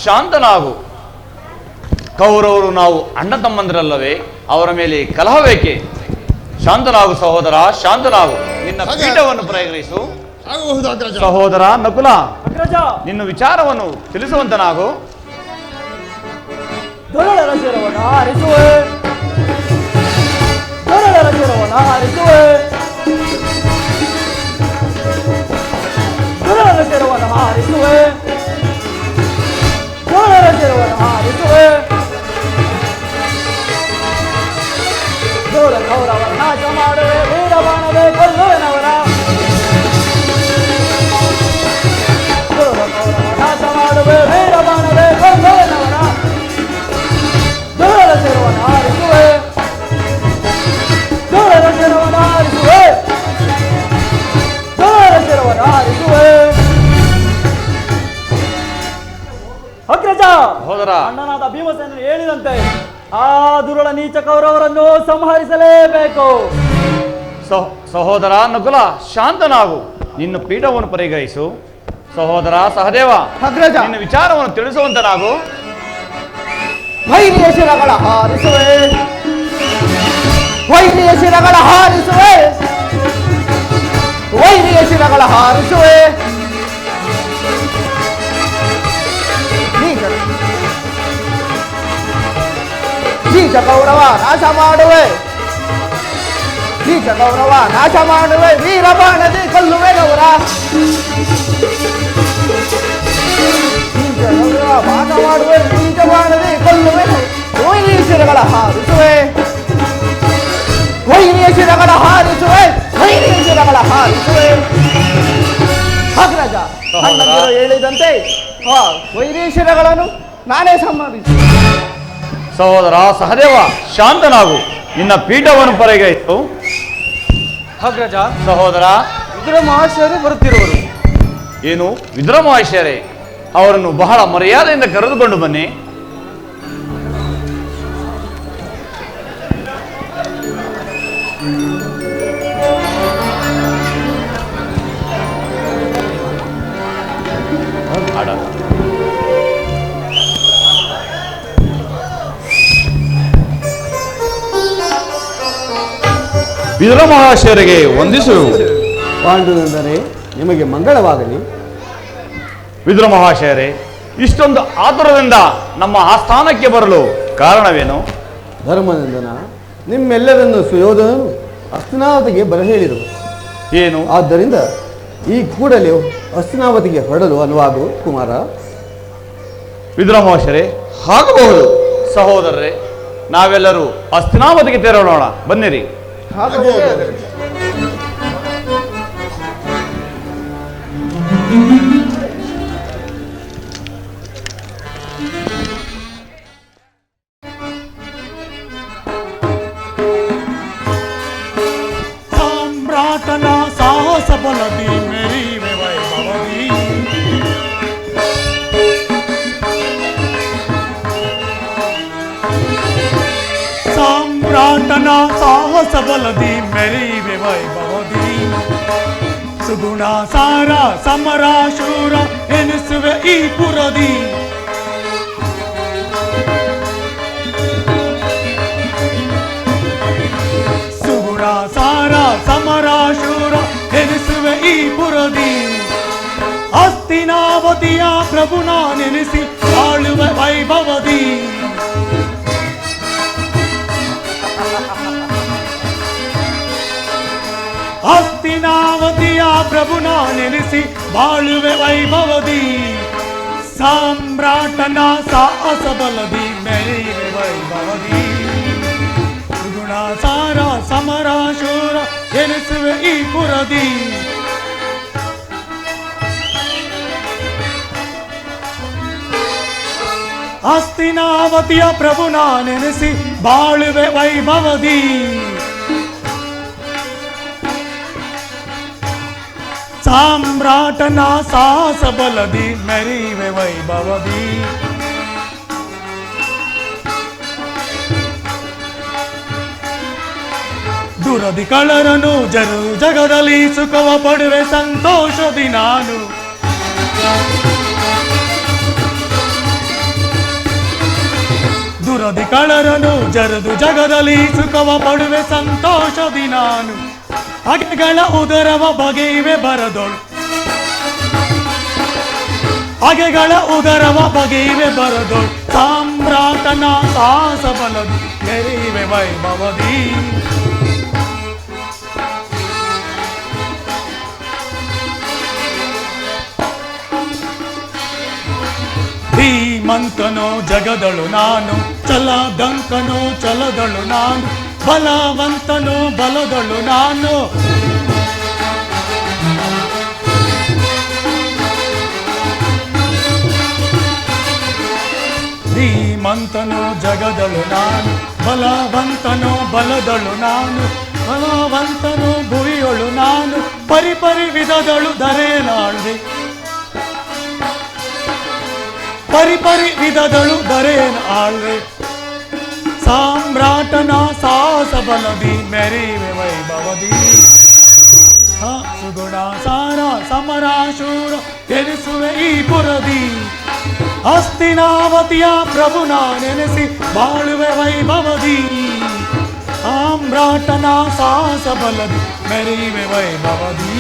ಶಾಂತನಾಗು. ಕೌರವರು ನಾವು ಅಣ್ಣ ತಮ್ಮಂದಿರಲ್ಲವೇ, ಅವರ ಮೇಲೆ ಕಲಹಬೇಕೆ? ಶಾಂತನಾಗು ಸಹೋದರ, ಶಾಂತನಾಗು. ನಿನ್ನ ಪೀಠವನ್ನು ಪರಿಗ್ರಹಿಸು. ಸಹೋದರ ನಕುಲ, ನಿನ್ನ ವಿಚಾರವನ್ನು ತಿಳಿಸುವಂತನಾಗು. ದುರುಳರ ಶಿರವನ್ನು ಹಾರಿಸುವೆ, ದುರುಳರ ಶಿರವನ್ನು ಹಾರಿಸುವೆ, ದುರುಳರ ಶಿರವನ್ನು ಹಾರಿಸುವೆ, ದುರುಳರ ಶಿರವನ್ನು ಹಾರಿಸುವೆ. ದುರುಳ ಕೌರವ ನಾಶ ಮಾಡುವೆ, ವೀರಬಾಣವೇ ಕೊಲ್ಲುವೆನವರ. ದುರುಳ ಕೌರವ ನಾಶ ಮಾಡುವೆ, ವೀರಬಾಣವೇ ಕೊಲ್ಲುವೆನವರ. ದುರುಳರ ಶಿರವನ್ನು ಹಾರಿಸುವೆ, ದುರುಳರ ಶಿರವನ್ನು ಹಾರಿಸುವೆ, ದುರುಳರ ಶಿರವನ್ನು ಹಾರಿಸುವೆ. ಅಗ್ರಜ, ಸಹೋದರ, ಅಣ್ಣನಾದ ಭೀಮಸೇನನು ಹೇಳಿದಂತೆ ಆ ದುರುಳ ನೀಚ ಕೌರವರನ್ನು ಸಂಹರಿಸಲೇಬೇಕು. ಸಹೋದರ ನಕುಲ, ಶಾಂತನಾಗು. ನಿನ್ನ ಪೀಠವನ್ನು ಪರಿಗ್ರಹಿಸು. ಸಹೋದರ ಸಹದೇವ, ಅಗ್ರಜ, ನಿನ್ನ ವಿಚಾರವನ್ನು ತಿಳಿಸುವಂತನಾಗು. ವೈರಿಯ ಶಿರಗಳ ಹಾರಿಸುವೆ, ವೈರಿಯ ಶಿರಗಳ ಹಾರಿಸುವೆ, ವೈರಿಯ ಶಿರಗಳ ಹಾರಿಸುವೆ. ನೀಚ ಕೌರವ ನಾಶ ಮಾಡುವೆ, ನೀಚ ಕೌರವ ನಾಶ ಮಾಡುವೆ, ವೀರಬಾಣದೆ ಕೊಲ್ಲುವೆನವರ. ನೀಚ ಕೌರವ ನಾಶ ಮಾಡುವೆ, ನೀಚ ಬಾಣದೆ ಕೊಲ್ಲುವೆನು. ವೈರಿಯ ಶಿರಗಳ ಹಾರಿಸುವೆ, ವೈರಿಯ ಶಿರಗಳ ಹಾರಿಸುವೆ, ವೈರಿಯ ಶಿರಗಳ ಹಾರಿಸುವೆ. ಅಗ್ರಜ, ಅಣ್ಣಂದಿರು ಹೇಳಿದಂತೆ ವೈರಿಯ ಶಿರಗಳನ್ನು ನಾನೇ ಸಂಹರಿಸುವೆ. ಸಹೋದರ ಸಹದೇವ, ಶಾಂತನಾಗು. ನಿನ್ನ ಪೀಠವನ್ನು ಪರಿಗ್ರಹಿಸು. ಅಗ್ರಜ, ಸಹೋದರ, ವಿದುರ ಮಹಾಶಯರು ಬರುತ್ತಿರುವರು. ಏನು ವಿದುರ ಮಹೇಶ್ವರೇ? ಅವರನ್ನು ಬಹಳ ಮರ್ಯಾದೆಯಿಂದ ಕರೆದುಕೊಂಡು ಬನ್ನಿ. ವಿದುರ ಮಹಾಶಯರಿಗೆ ವಂದಿಸುವೆವು. ಪಾಂಡುನಂದನೆ, ನಿಮಗೆ ಮಂಗಳವಾಗಲಿ. ವಿದುರ ಮಹಾಶಯರೇ, ಇಷ್ಟೊಂದು ಆತುರದಿಂದ ನಮ್ಮ ಆಸ್ಥಾನಕ್ಕೆ ಬರಲು ಕಾರಣವೇನು? ಧರ್ಮನಂದನ, ನಿಮ್ಮೆಲ್ಲರನ್ನು ಸುಯೋಧನನು ಹಸ್ತಿನಾವತಿಗೆ ಬರ ಹೇಳಿದರು. ಏನು? ಆದ್ದರಿಂದ ಈ ಕೂಡಲೇ ಹಸ್ತಿನಾವತಿಗೆ ಹೊರಡಲು ಅನುವಾಗು ಕುಮಾರ. ವಿದುರ ಮಹಾಶಯರೇ, ಆಗಬಹುದು. ಸಹೋದರರೇ, ನಾವೆಲ್ಲರೂ ಹಸ್ತಿನಾವತಿಗೆ ತೆರಳೋಣ, ಬನ್ನಿರಿ. ಬಲದಿ ಮೆರಿವೆ ವೈಭವದಿ. ಸಾಮ್ರಾಟನ ಸಾಹಸ ಬಲದಿ ಮೆರಿವೆ ವೈಭವದಿ. ಸುಗುಣ ಸಾರ ಸಮರ ಶೂರ ಎನಿಸುವೆ ಈ ಪುರದಿ. ಸುಗುಣ ಸಾರ ಸಮರ ಶೂರ ಎನಿಸುವೆ ಈ ಪುರದಿ. ಹಸ್ತಿನಾವತಿಯ ಪ್ರಭುನ ನೆನೆಸಿ ಆಳುವೆ ವೈಭವದಿ. ಹಸ್ತಿನಾವತಿಯ ಪ್ರಭುನ ನೆನೆಸಿ ಬಾಳುವೆ ವೈಭವದಿ. ಸಾಮ್ರಾಟನ ಸಾಹಸ ಬಲದಿ ಮೆರಿವೆ ವೈಭವದಿ. ಸುಗುಣ ಸಾರ ಸಮರ ಶೂರ ಎನಿಸುವೆ ಈ ಪುರದಿ. ಹಸ್ತಿನಾವತಿಯ ಪ್ರಭುನ ನೆನೆಸಿ ಬಾಳುವೆ ವೈಭವದಿ. ಸಾಮ್ರಾಟನ ಸಾಹಸ ಬಲದಿ ಮೆರಿವೆ ವೈಭವದಿ. ದುರದಿ ಕಳರನು ಜಗದಲ್ಲಿ ಸುಖವ ಪಡುವೆ ಸಂತೋಷದಿ ನಾನು. ದುರದಿ ಕಳರನು ಜಗದಲ್ಲಿ ಸುಖವ ಪಡುವೆ ಸಂತೋಷದಿ ನಾನು. ಅಗೆಗಳ ಉದರವ ಬಗೆಯುವೆ ಬರದೊಳು. ಅಗೆಗಳ ಉದರವ ಬಗೆಯುವೆ ಬರದೊಳು. ಸಾಮ್ರಾಟನ ಸಾಹಸ ಬಲದಿ ಮೆರಿವೆ ವೈಭವದಿ. ಧೀಮಂತನೋ ಜಗದಳು ನಾನು, ಛಲದಂಕನೋ ಛಲದಳು ನಾನು, ಬಲವಂತನೋ ಬಲದಳು ನಾನು. ಧೀಮಂತನೋ ಜಗದಳು ನಾನು, ಬಲವಂತನೋ ಬಲದಳು ನಾನು, ಬಲವಂತನೋ ಭುವಿಯೊಳು ನಾನು. ಪರಿಪರಿ ವಿಧದಳು ಧರೇನಾಳ್ವೆ, ಪರಿಪರಿ ವಿಧದಳು ಧರೇನ ಆಳ್ವೆ. ಸಾಮ್ರಾಟನ ಸಾಹಸ ಬಲದಿ ಮೆರಿವೆ ವೈಭವದಿ. ಸುಗುಣ ಸಾರ ಸಮರ ಶೂರ ಎನಿಸುವೆ ಈ ಪುರದಿ. ಹಸ್ತಿನಾವತಿಯ ಪ್ರಭುನ ನೆನೆಸಿ ಬಾಳುವೆ ವೈಭವದಿ. ಸಾಮ್ರಾಟನ ಸಾಹಸ ಬಲದಿ ಮೆರಿವೆ ವೈಭವದಿ.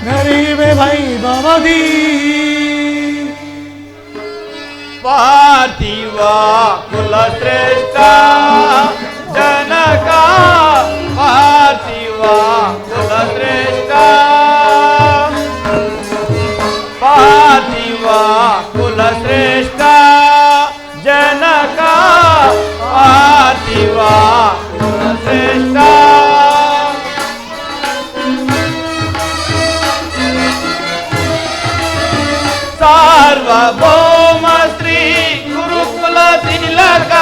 ಮೆರಿವೆ ವೈಭವದಿ. ಪಾರ್ಥಿವ ಕುಲಶ್ರೇಷ್ಠ ಜನಕ, ಪಾರ್ಥಿವ ಕುಲಶ್ರೇಷ್ಠ, ಪಾರ್ಥಿವ ಕುಲಶ್ರೇಷ್ಠ ಜನಕ, ಪಾರ್ಥಿವ ಕುಲಶ್ರೇಷ್ಠ. ಸಾರ್ವಭೌಮ ಶ್ರೀ ಗುರುಕುಲ ತಿಲಕ,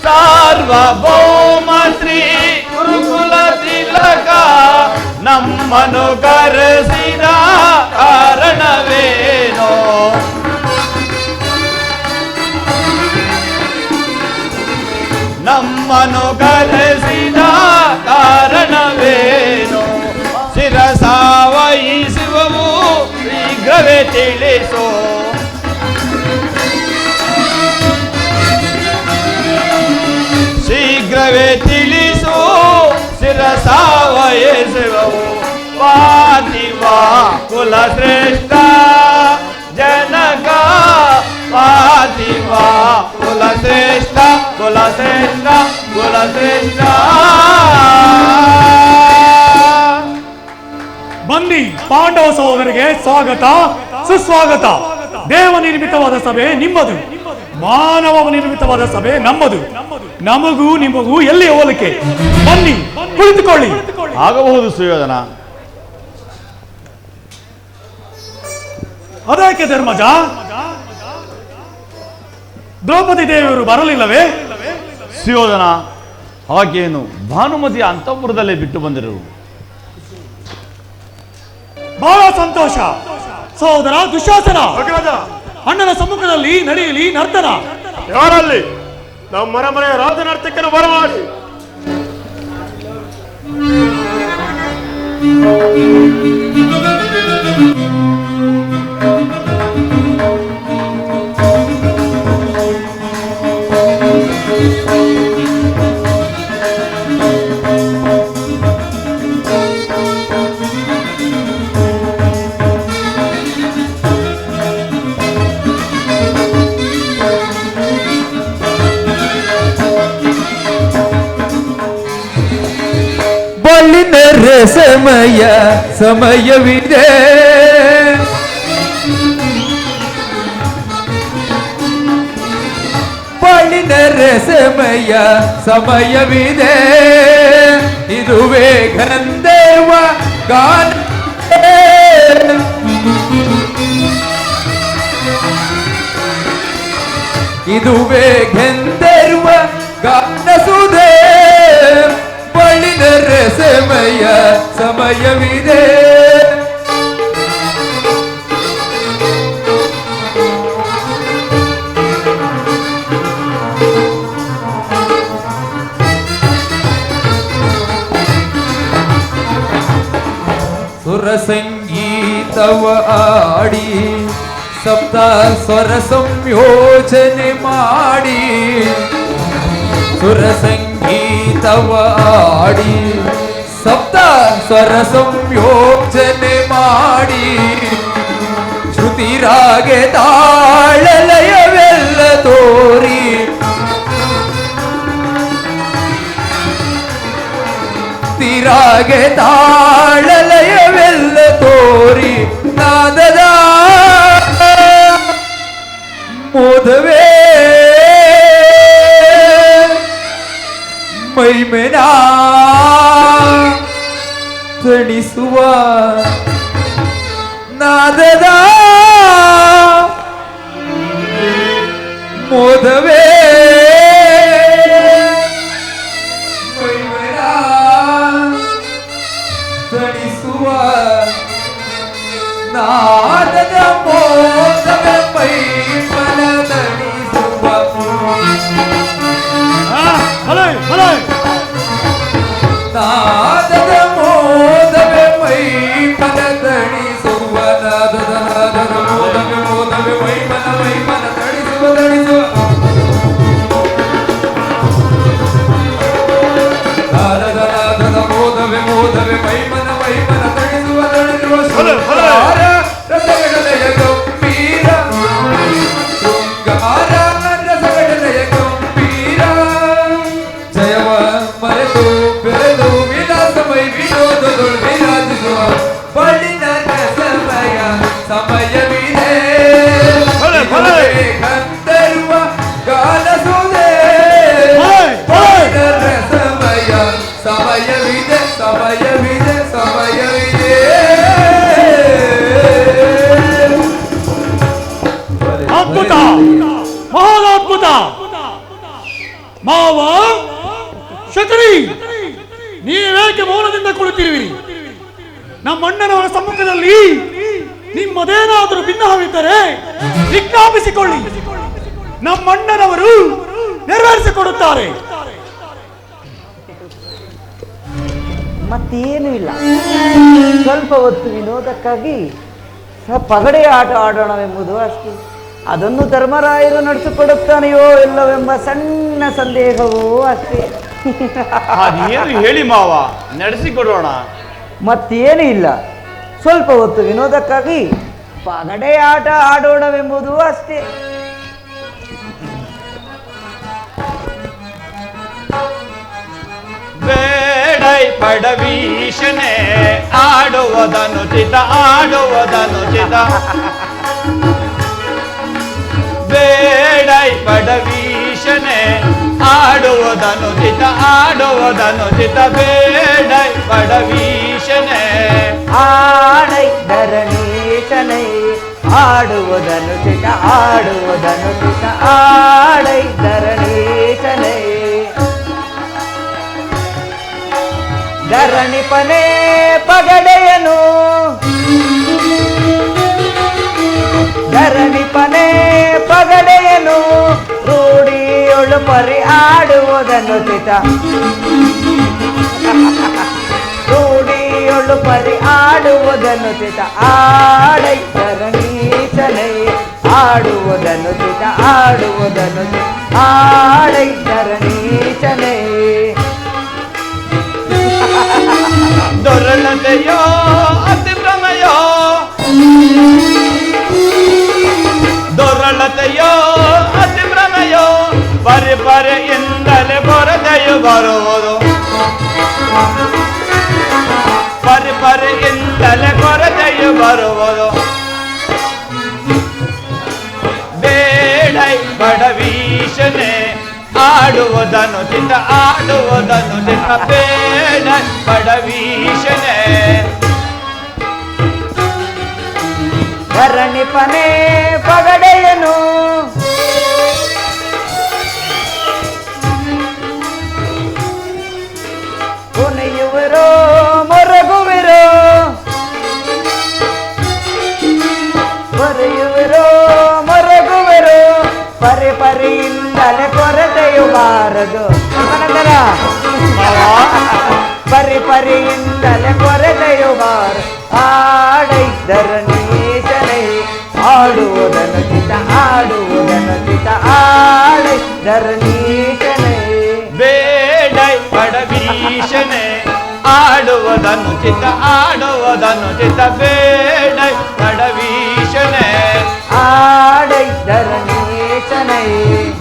ಸಾರ್ವಭೌಮ ಶ್ರೀ ಗುರುಕುಲ ತಿಲಕ. ನಮ್ಮನ್ನು ಕರೆಸಿದ ಕಾರಣವೇನೋ, ನಮ್ಮನ್ನು ಕರೆಸಿದ ಕಾರಣವೇನೋ. ಶಿರಸಾವಹಿಸುವವು ಶೀಘ್ರವೇ ತಿಳಿಸೋ. ಶೀಘ್ರವೇ ತಿಳಿಸು ಶಿರಸಾವಹಿಸುವವು. ಪಾರ್ಥಿವ ಕುಲಶ್ರೇಷ್ಠ ಜನಕ, ಪಾರ್ಥಿವ ಕುಲಶ್ರೇಷ್ಠ, ಕುಲಶ್ರೇಷ್ಠ, ಕುಲಶ್ರೇಷ್ಠ. ಬನ್ನಿ, ಪಾಂಡವ ಸಹೋದರಿಗೆ ಸ್ವಾಗತ ಸುಸ್ವಾಗತ. ದೇವ ನಿರ್ಮಿತವಾದ ಸಭೆ ನಿಮ್ಮದು, ಮಾನವ ನಿರ್ಮಿತವಾದ ಸಭೆ ನಮ್ಮದು. ನಮಗೂ ನಿಮಗೂ ಎಲ್ಲಿ ಹೋಲಿಕೆ? ಬನ್ನಿ ಕುಳಿತುಕೊಳ್ಳಿ. ಆಗಬಹುದು ಸುಯೋಧನ. ಅದಕ್ಕೆ ಧರ್ಮಜ, ದ್ರೌಪದಿ ದೇವಿಯರು ಬರಲಿಲ್ಲವೇ? ಸುಯೋಧನ ಆಕೆಯನ್ನು ಭಾನುಮತಿಯ ಅಂತಃಪುರದಲ್ಲೇ ಬಿಟ್ಟು ಬಂದಿರು. ಬಹಳ ಸಂತೋಷ ಸಹೋದರ ದುಶ್ಯಾಸನ. ಅಗ್ರಜ, ಅಣ್ಣನ ಸಮ್ಮುಖದಲ್ಲಿ ನಡೆಯಲಿ ನರ್ತನ. ಯಾರಲ್ಲಿ ನಮ್ಮ ಮನೆಯ ರಾಜನರ್ತಕನ ಬರಮಾಡಿ. ಸಮಯವಿದೆ ಬಾಳಿನರ ಸಮಯವಿದೆ ಇದುವೇ ಗಂಧರ್ವ ಗಾನ ಇದುವೇ ಗಂಧರ್ವ ಗಾನಸುಧೆ ಬಾಳಿನರ ಸಮಯವಿದೆ ಸುರ ಸಂಗೀತವ ಆಡಿ ಸಪ್ತ ಸ್ವರ ಸಂಯೋಜನೆ ಮಾಡಿ ಸುರ ಸಂಗೀತವ ಆಡಿ ಸಪ್ತ ಸ್ವರ ಸಂಯೋಜನೆ ಮಾಡಿ ಶ್ರುತಿರಾಗೆ ತಾಳಲಯವೆಲ್ಲ ತೋರಿ ತಿರಾಗೆ ತಾಳಲಯವೆಲ್ಲ ತೋರಿ ನಾದದ ಮೋದವೇ ಮೈಮೆನ ತಣಿಸುವ ನಾದದ ಮೋದವೇ ಮೈಮೆನ ತಣಿಸುವ ನಾದದ ಮೋದವೇ ಮೈಮನ ತಣಿಸುವ ನಾದದ ಮೋದವೇ ಮೈಮನ ತಣಿಸುವ ನಾದದ ಮೋದವೇ ಮೈಮನ ತಣಿಸುವ ನಾದದ ಮೋದವೇ ಮೈಮನ ತಣಿಸುವ ಶೃಂಗಾರ ರಸಗಡಲೆಯ ಗಂಭೀರ ಶೃಂಗಾರ ರಸಗಡಲೆಯ ಗಂಭೀರ ಜಯವ ಮರೆತು ಬೆರೆದು ವಿಲಾಸಮೈ ವಿನೋದದೊಳು ವಿರಾಜಿಸುವ ಬಳಿನ ಸಮಯವಿದೆ ಗಂಧರ್ವ ಗಾನಸುಧೆ ಸಮಯವಿದೆ ಅದ್ಭುತ ಮಹಾದ್ಭುತ ಮಾವ ಶಕರಿ ನೀವೇಕೆ ಮೌನದಿಂದ ಕುಳಿತಿರುವಿರಿ? ನಮ್ಮಣ್ಣನವರ ಸಮ್ಮುಖದಲ್ಲಿ ನಿಮ್ಮದೇನಾದರೂ ಭಿನ್ನವಿದ್ದರೆ ವಿಜ್ಞಾಪಿಸಿಕೊಳ್ಳಿ, ನಮ್ಮಣ್ಣನವರು ನೆರವೇರಿಸಿಕೊಡುತ್ತಾರೆ. ಮತ್ತೇನು ಇಲ್ಲ, ಸ್ವಲ್ಪ ಹೊತ್ತು ವಿನೋದಕ್ಕಾಗಿ ಪಗಡೆ ಆಟ ಆಡೋಣವೆಂಬುದು ಅಷ್ಟೇ. ಅದನ್ನು ಧರ್ಮರಾಯರು ನಡೆಸಿಕೊಡುತ್ತಾನೆಯೋ ಇಲ್ಲವೆಂಬ ಸಣ್ಣ ಸಂದೇಹವೂ ಅಷ್ಟೇ. ಅದೇನು ಹೇಳಿ ಮಾವ, ನಡೆಸಿಕೊಡೋಣ. ಮತ್ತೇನು ಇಲ್ಲ, ಸ್ವಲ್ಪ ಹೊತ್ತು ವಿನೋದಕ್ಕಾಗಿ ಪಗಡೆ ಆಟ ಆಡೋಣವೆಂಬುದು ಅಷ್ಟೇ. ಬೇಡೈ ಪಡವೀಶನೆ ಆಡುವುದನುಚಿತ ಬೇಡೈ ಪಡವೀಶನೆ ಆಡುವುದನುಚಿತ ಬೇಡೈ ಪಡವೀಶನೆ ಆಡೈ ಧರಣೀಶನೆ ಆಡುವುದನುಚಿತ ಆಡೈ ಧರಣೀಶನೆ ಧರಣಿಪನೆ ಪಗಡೆಯನು ಧರಣಿಪನೆ ಪಗಡೆಯನು ರೂಢಿಯೊಳು ಪರಿ ಆಡುವುದನ್ನು ಚಿತ ರೂಢಿಯೊಳು ಪರಿ ಆಡುವುದನ್ನು ಚಿತ ಆಡೈ ಧರಣೀಶನೈ ಆಡುವುದನ್ನು ಚಿತ ಆಡುವುದನ್ನು ಆಡೈ ಧರಣೀಶನೈ ದೊರಳತೆಯೋ ಅತಿ ಭ್ರಮೆಯೋ ದೊರಳತೆಯೋ ಅತಿ ಭ್ರಮೆಯೋ ಪರಿ ಪರಿಯಿಂದಲೇ ಕೊರತೆಯು ಬರುವುದು ಪರಿ ಪರಿಯಿಂದಲೇ ಕೊರತೆಯು ಬರುವುದು ಬೇಡೈ ಬಡವೀಶನೆ ಆಡುವುದನ್ನು ಚಿತ್ತ ಆಡುವುದನ್ನು ಚಿತ್ತ ಬೇಡ ಬಡವೀಶನೆ ಧರಣಿಪನೆ ಪಗಡೆಯನು ಕುಣಿಯುವರು ಮೊರಗುವಿರು ಬರೆಯುವರು ಮೊರಗುವರು ಪರಿ ಪರಿಯಿಂದಲೇ ಕೊರತೆಯು ಬಾರದು ಪರಿ ಪರಿಯಿಂದಲೇ ಕೊರತೆಯು ಬಾರ ಆಡೈ ಧರಣೀಶನೈ ಆಡುವುದನ್ನು ಚಿತ್ತ ಆಡುವುದನ್ನು ಚಿತ್ತ ಆಡೈ ಧರಣೀಶನೈ ಬೇಡೈ ಬಡವೀಶನೆ ಆಡುವುದನ್ನು ಚಿತ್ತ ಆಡುವುದನ್ನು ಚಿತ್ತ ಬೇಡೈ ಬಡವೀಶನೆ ಆಡೈ ಧರಣೀಶನೈ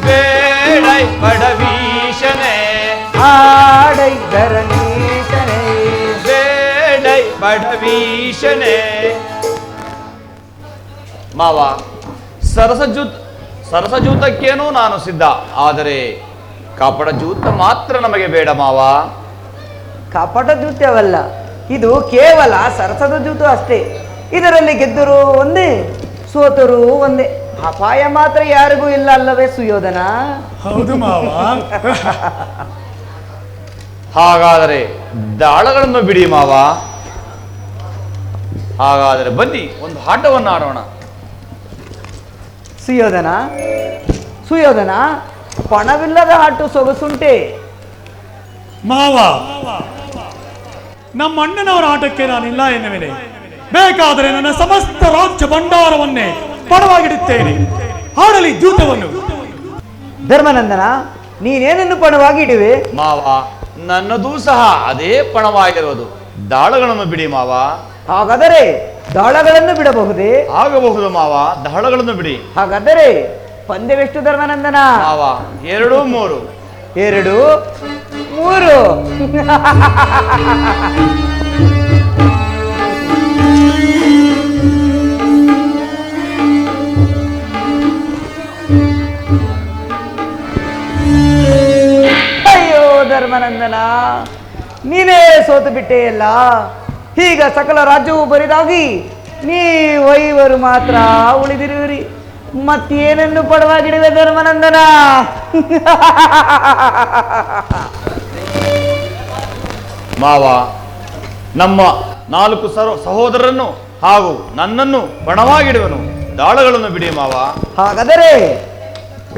ಬೇಡೈ ಬಡವೀಶನೆ ಆಡೈ ಧರಣೀಶನೈ ಬೇಡೈ ಬಡವೀಶನೆ ಮಾವ ಸರಸಜೂತಕ್ಕೇನೂ ನಾನು ಸಿದ್ಧ, ಆದರೆ ಕಪಟ ಜೂತ ಮಾತ್ರ ನಮಗೆ ಬೇಡ ಮಾವ. ಕಪಟ ಜೂತವಲ್ಲ, ಇದು ಕೇವಲ ಸರಸದ ಜೂತ ಅಷ್ಟೇ. ಇದರಲ್ಲಿ ಗೆದ್ದರು ಒಂದೇ, ಸೋತರು ಒಂದೇ. ಅಪಾಯ ಮಾತ್ರ ಯಾರಿಗೂ ಇಲ್ಲ ಅಲ್ಲವೇ ಸುಯೋಧನ? ಹೌದು ಮಾವ. ಹಾಗಾದರೆ ದಾಳಗಳನ್ನು ಬಿಡಿ ಮಾವ. ಹಾಗಾದರೆ ಬನ್ನಿ ಒಂದು ಆಟವನ್ನು ಆಡೋಣ. ಸುಯೋಧನ ಸುಯೋಧನ, ಪಣವಿಲ್ಲದ ಆಟು ಸೊಗಸುಂಟೆ. ಮಾವ, ನಮ್ಮ ಅಣ್ಣನವರ ಆಟಕ್ಕೆ ನಾನಿಲ್ಲ ಎನ್ನುವೆನೆ. ಬೇಕಾದರೆ ನನ್ನ ಸಮಸ್ತ ರಾಜ್ಯ ಭಂಡಾರವನ್ನೇ ಪಣವಾಗಿಡುತ್ತೇನೆ. ಆಡಲಿ ಜೂತವನ್ನು. ಧರ್ಮನಂದನ, ನೀನೇನನ್ನು ಪಣವಾಗಿಡುವೆ? ಮಾವ, ನನ್ನದೂ ಸಹ ಅದೇ ಪಣವಾಗಿರುವುದು. ದಾಳಗಳನ್ನು ಬಿಡಿ ಮಾವ. ಹಾಗಾದರೆ ದಾಳಗಳನ್ನು ಬಿಡಬಹುದೇ? ಆಗಬಹುದು ಮಾವ, ದಾಳಗಳನ್ನು ಬಿಡಿ. ಹಾಗಾದರೆ ಪಂದ್ಯವೆಷ್ಟು ಧರ್ಮನಂದನ? ಮಾವ, 2, 3. 2, 3. ಅಯ್ಯೋ ಧರ್ಮನಂದನ, ನೀನೇ ಸೋತು ಬಿಟ್ಟೆಯಲ್ಲ. ಈಗ ಸಕಲ ರಾಜ್ಯವು ಬರಿದಾಗಿ ನೀವೈವರು ಮಾತ್ರ ಉಳಿದಿರುವಿರಿ. ಮತ್ತೇನನ್ನು ಪಡವಾಗಿಡುವೆ ಧರ್ಮನಂದನ? ಮಾವ, ನಮ್ಮ 4 ಸಹೋದರರನ್ನು ಹಾಗೂ ನನ್ನನ್ನು ಪಣವಾಗಿಡುವನು. ದಾಳಗಳನ್ನು ಬಿಡಿ ಮಾವ. ಹಾಗಾದರೆ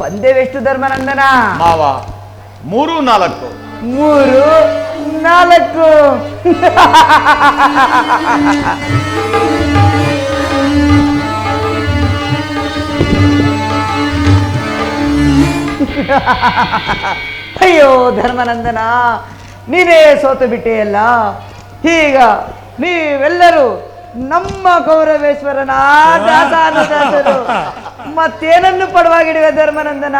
ಪಂದ್ಯವೆಷ್ಟು ಧರ್ಮನಂದನ? ಮಾವ, 3, 4. 3, 4. ಅಯ್ಯೋ ಧರ್ಮನಂದನ, ನೀನೇ ಸೋತು ಬಿಟ್ಟೆಯಲ್ಲ. ಈಗ ನೀವೆಲ್ಲರೂ ನಮ್ಮ ಗೌರವೇಶ್ವರನ ದಾಸಾನುದಾಸರು. ಮತ್ತೇನನ್ನು ಪಡವಾಗಿಡುವೆ ಧರ್ಮನಂದನ?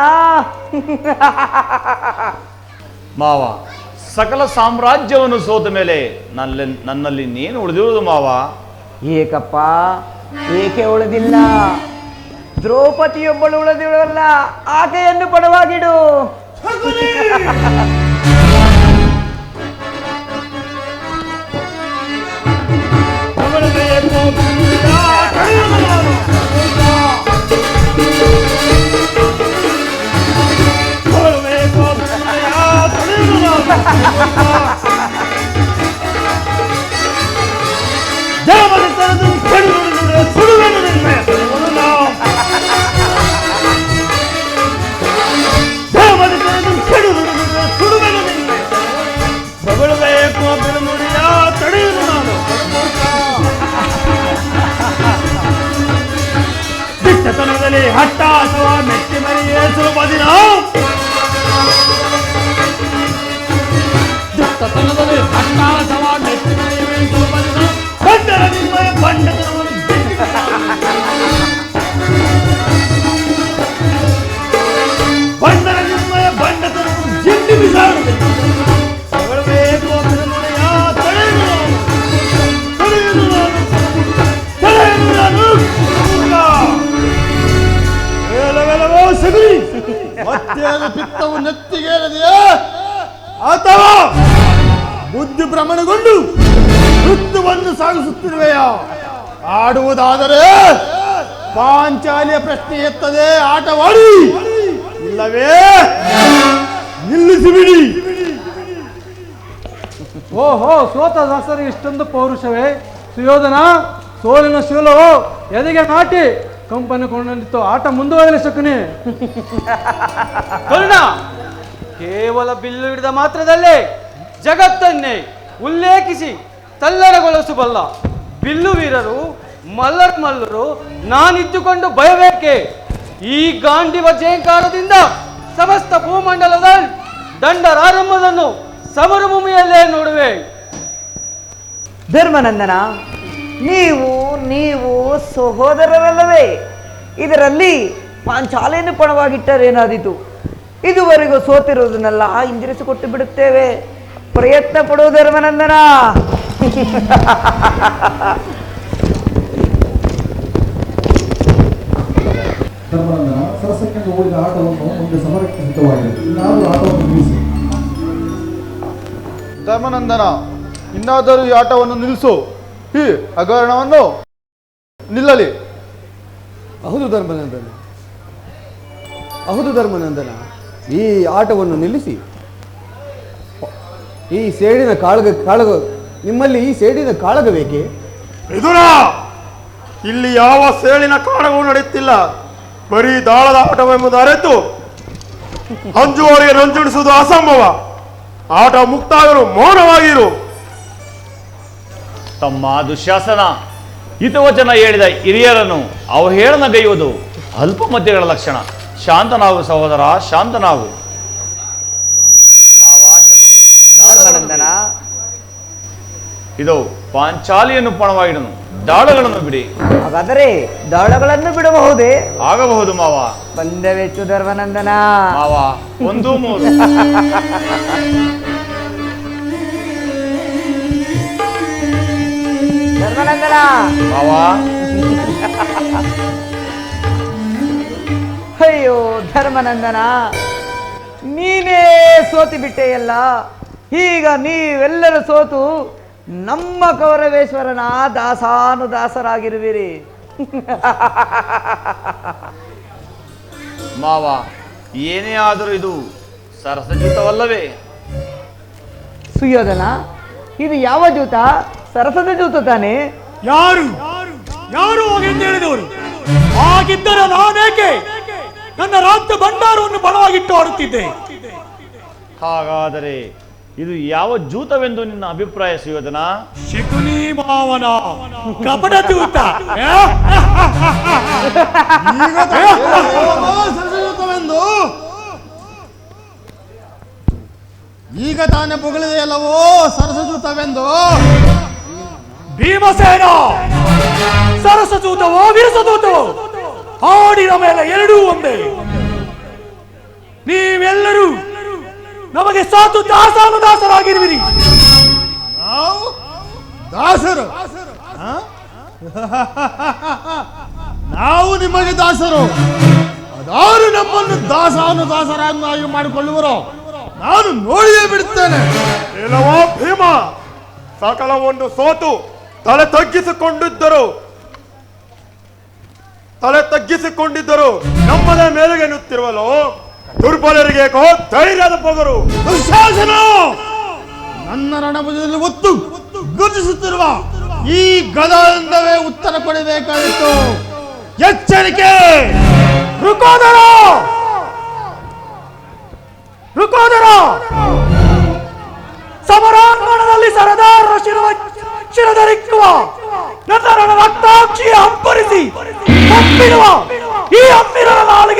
ಮಾವ, ಸಕಲ ಸಾಮ್ರಾಜ್ಯವನ್ನು ಸೋತ ಮೇಲೆ ನನ್ನಲ್ಲಿ ನೀನು ಉಳಿದಿರುವುದು ಮಾವ. ಏಕಪ್ಪ, ಏಕೆ ಉಳಿದಿಲ್ಲ? ದ್ರೌಪದಿಯೊಬ್ಬಳು ಉಳಿದಿರಲ್ಲ, ಆಕೆಯನ್ನು ಪಡವಾಗಿಡು. ಅಟ್ಟಹಾಸವ ಮೆಟ್ಟಿ ಮರಿಯೇ ಸುಲಭದಿನ ದುಷ್ಟತನದಲ್ಲಿ ಅಟ್ಟಹಾಸವ ಮೆಟ್ಟಿ ಮರಿಯೇ ಸುಲಭದಿನ ಬಂಡರ ನಿಮ್ಮಯ ಬಂಡತನವನ್ನು ಬಂಡರ ನಿಮ್ಮಯ ಬಂಡತನವನ್ನು ಜಿಂಡಿ ಬಿಸಾಡುತ್ತೆ ತಗೊಳ್ಬೇಕು ಅಂದ್ರೆ ನೋಡೆಯ ಮತ್ತೇನು ಪಿತ್ತವು ನೆತ್ತಿಗೇರಿದೆಯೇ ಅಥವಾ ಬುದ್ಧಿ ಭ್ರಮಣಗೊಂಡು ವೃತ್ತವನ್ನು ಸಾಗಿಸುತ್ತಿರುವೆಯಾ? ಆಡುವುದಾದರೆ ಪಾಂಚಾಲಿಯ ಪ್ರಶ್ನೆ ಎತ್ತದೆ, ಆಟವಾಡಿ, ಇಲ್ಲವೇ ನಿಲ್ಲಿಸಿಬಿಡಿ. ಓಹೋ, ಸೋತ ದಾಸರಿಗೆ ಇಷ್ಟೊಂದು ಪೌರುಷವೇ? ಸುಯೋಧನ, ಸೋಲಿನ ಶೂಲವು ಎದೆಗೆ ನಾಟಿ ಕಂಪನಿ ಕೊಂಡಂತಿತ್ತು. ಆಟ ಮುಂದುವರಲಿ ಶಕುನಿ. ಕರ್ಣ ಕೇವಲ ಬಿಲ್ಲು ಹಿಡಿದ ಮಾತ್ರದಲ್ಲೇ ಜಗತ್ತನ್ನೇ ಉಲ್ಲೇಖಿಸಿ ತಲ್ಲರಗೊಳಿಸಬಲ್ಲ ಬಿಲ್ಲು ವೀರರು ಮಲ್ಲರು ನಾನಿದ್ದುಕೊಂಡು ಭಯಬೇಕೆ? ಈ ಗಾಂಡಿವ ಜಯಂಕಾರದಿಂದ ಸಮಸ್ತ ಭೂಮಂಡಲದ ದಂಡರಾರಂಭವನ್ನು ಸಮರಭೂಮಿಯಲ್ಲೇ ನೋಡುವೆ. ಧರ್ಮನಂದನ, ನೀವು ಸಹೋದರರಲ್ಲವೇ? ಇದರಲ್ಲಿ ಪಾಂಚಾಲಿಯನ್ನು ಪಣವಾಗಿಟ್ಟರೇನಾದೀತು? ಇದುವರೆಗೂ ಸೋತಿರುವುದನ್ನೆಲ್ಲ ಹಿಂದಿರಿಸಿಕೊಟ್ಟು ಬಿಡುತ್ತೇವೆ. ಪ್ರಯತ್ನ ಪಡುವ ಧರ್ಮನಂದನ. ಧರ್ಮನಂದನ, ಸರಸಕ್ಕೆ ಓಡಿದ ಆಟವನ್ನು ಮುಂದೆ ಸಮರಕ್ಕೆ ಸಿದ್ಧವಾಗಿದೆ. ಇನ್ನಾದರೂ ಆಟವನ್ನು ನಿಲ್ಲಿಸಿ. ಧರ್ಮನಂದನ, ಇನ್ನಾದರೂ ಈ ಆಟವನ್ನು ನಿಲ್ಲಿಸು. ಈ ಹಗರಣವನ್ನು ನಿಲ್ಲಲಿ. ಹೌದು ಧರ್ಮನಂದನ, ಈ ಆಟವನ್ನು ನಿಲ್ಲಿಸಿ. ಈ ಸೇಡಿನ ಕಾಳಗ ನಿಮ್ಮಲ್ಲಿ ಈ ಸೇಡಿನ ಕಾಳಗ ಬೇಕೆ? ಮಿಥುನ, ಇಲ್ಲಿ ಯಾವ ಸೇಳಿನ ಕಾಳಗವೂ ನಡೆಯುತ್ತಿಲ್ಲ. ಬರೀ ದಾಳದ ಆಟವೆಂಬುದು ಅರಿತು ಅಂಜುವವರಿಗೆ ನಂಜುಡಿಸುವುದು ಅಸಂಭವ. ಆಟ ಮುಕ್ತಾಗಲು ಮೌನವಾಗಿರು. ತಮ್ಮ ದುಶ್ಯಾಸನ, ಹಿತವಚನ ಹೇಳಿದ ಹಿರಿಯರನ್ನು ಅವಹೇಳನಗೈಯುವುದು ಅಲ್ಪಮಧ್ಯಗಳ ಲಕ್ಷಣ. ಶಾಂತನಾಗು ಸಹೋದರ, ಶಾಂತನಾಗು. ಧರ್ಮನಂದನ, ಇದು ಪಾಂಚಾಲಿಯನ್ನು ಪಣವಾಗಿಡನು. ದಾಳಗಳನ್ನು ಬಿಡಿ. ಹಾಗಾದರೆ ದಾಳಗಳನ್ನು ಬಿಡಬಹುದೇ? ಆಗಬಹುದು ಮಾವ. ಬಂದವೆಚ್ಚು ಧರ್ಮನಂದನ. ಮಾವ, 1 3. ಧರ್ಮನಂದನ, ಮಾವ, ಅಯ್ಯೋ ಧರ್ಮನಂದನ, ನೀನೇ ಸೋತಿ ಬಿಟ್ಟೆಯಲ್ಲ. ಈಗ ನೀವೆಲ್ಲರೂ ಸೋತು ನಮ್ಮ ಕೌರವೇಶ್ವರನ ದಾಸಾನುದಾಸರಾಗಿರುವಿರಿ. ಮಾವ, ಏನೇ ಆದರೂ ಇದು ಸರಸಜೂತವಲ್ಲವೇ? ಸುಯೋಧನ, ಇದು ಯಾವ ಜೂತ? ಸರಸದ ಜೂತ ತಾನೆ? ಯಾರು ಹಾಗೆಂದು ಹೇಳಿದವರು? ಹಾಗಿದ್ದರೆ ನಾನೇಕೆ ನನ್ನ ರಾಜ್ಯ ಭಂಡಾರವನ್ನು ಬಲವಾಗಿಟ್ಟು ಆಡುತ್ತಿದ್ದೆ? ಹಾಗಾದರೆ ಇದು ಯಾವ ಜೂತವೆಂದು ನಿನ್ನ ಅಭಿಪ್ರಾಯ ಸುಯೋಧನ? ಶಕುನಿ ಮಾವನ ಕಪಟ ಜೂತ. ಈಗ ತಾನೇ ಪೊಗಳಿದೆಯಲ್ಲವೋ ಸರಸಜೂತವೆಂದು. ಭೀಮಸೇನ, ಸರಸಜೂತವೋ ವಿರಸಜೂತವೋ ಹಾಡಿನ ಮೇಲೆ ಎರಡೂ ಒಂದೇ. ನೀವೆಲ್ಲರೂ ನಮಗೆ ಸಾತು ದಾಸಾನುದಾಸರಾಗಿರುವಿರಿ. ನಾವು ದಾಸರು? ನಾವು ನಿಮಗೆ ದಾಸರು? ಅದಾರು ನಮ್ಮನ್ನು ದಾಸಾನುದಾಸರನ್ನಾಗಿ ಮಾಡಿಕೊಳ್ಳುವರು? ನಾನು ನೋಡಿಯೇ ಬಿಡುತ್ತೇನೆ. ಇಲ್ಲವೋ ಭೀಮ, ಸಕಲವನ್ನು ಸೋತು ತಲೆ ತಗ್ಗಿಸಿಕೊಂಡಿದ್ದರು ನಮ್ಮದೇ ಮೇಲೆಗೆ ಎನ್ನುತ್ತಿರುವಲ್ಲೋ ದುರ್ಬಲರಿಗೆ ಧೈರ್ಯದ ಪೊಗರು. ದುಶ್ಯಾಸನ, ನನ್ನ ರಣಭುಜದಲ್ಲಿ ಒತ್ತು ಗುರುತಿಸುತ್ತಿರುವ ಈ ಗದೆಯಿಂದವೇ ಉತ್ತರ ಕೊಡಬೇಕಾಗಿತ್ತು. ಎಚ್ಚರಿಕೆ! ರುಕೋದರ, ಸಮರಾಂಗಣದಲ್ಲಿ ಸರದಾರ ಶಿರಧರಿಸುವ ನನ್ನ ರಕ್ತಾಕ್ಷಿಯ ಹಂಪರಿಸಿ ತಪ್ಪಿರುವ ಈ ಅಮ್ಮಿರನ ನಾಲಿಗೆ